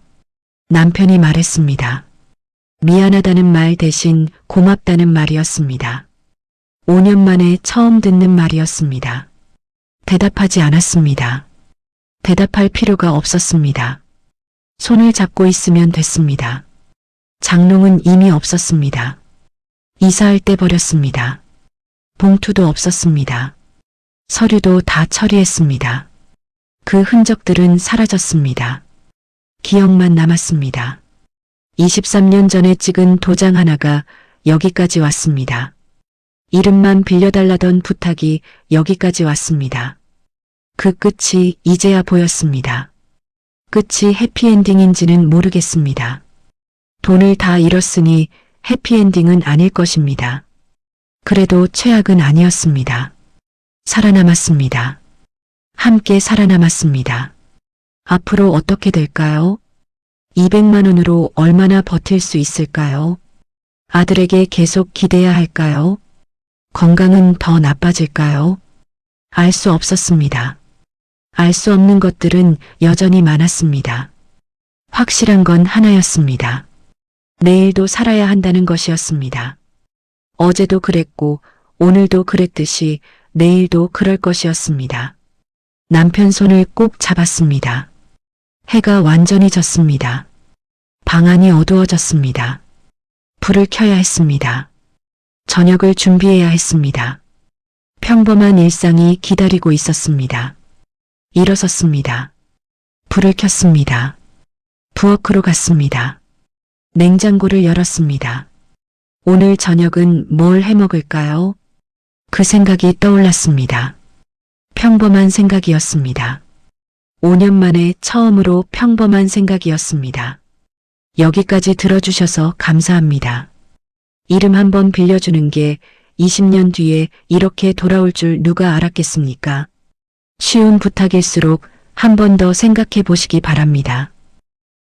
남편이 말했습니다. 미안하다는 말 대신 고맙다는 말이었습니다. 5년 만에 처음 듣는 말이었습니다. 대답하지 않았습니다. 대답할 필요가 없었습니다. 손을 잡고 있으면 됐습니다. 장롱은 이미 없었습니다. 이사할 때 버렸습니다. 봉투도 없었습니다. 서류도 다 처리했습니다. 그 흔적들은 사라졌습니다. 기억만 남았습니다. 23년 전에 찍은 도장 하나가 여기까지 왔습니다. 이름만 빌려달라던 부탁이 여기까지 왔습니다. 그 끝이 이제야 보였습니다. 끝이 해피엔딩인지는 모르겠습니다. 돈을 다 잃었으니 해피엔딩은 아닐 것입니다. 그래도 최악은 아니었습니다. 살아남았습니다. 함께 살아남았습니다. 앞으로 어떻게 될까요? 200만 원으로 얼마나 버틸 수 있을까요? 아들에게 계속 기대야 할까요? 건강은 더 나빠질까요? 알 수 없었습니다. 알 수 없는 것들은 여전히 많았습니다. 확실한 건 하나였습니다. 내일도 살아야 한다는 것이었습니다. 어제도 그랬고 오늘도 그랬듯이 내일도 그럴 것이었습니다. 남편 손을 꼭 잡았습니다. 해가 완전히 졌습니다. 방 안이 어두워졌습니다. 불을 켜야 했습니다. 저녁을 준비해야 했습니다. 평범한 일상이 기다리고 있었습니다. 일어섰습니다. 불을 켰습니다. 부엌으로 갔습니다. 냉장고를 열었습니다. 오늘 저녁은 뭘 해 먹을까요? 그 생각이 떠올랐습니다. 평범한 생각이었습니다. 5년 만에 처음으로 평범한 생각이었습니다. 여기까지 들어주셔서 감사합니다. 이름 한번 빌려주는 게 20년 뒤에 이렇게 돌아올 줄 누가 알았겠습니까? 쉬운 부탁일수록 한 번 더 생각해 보시기 바랍니다.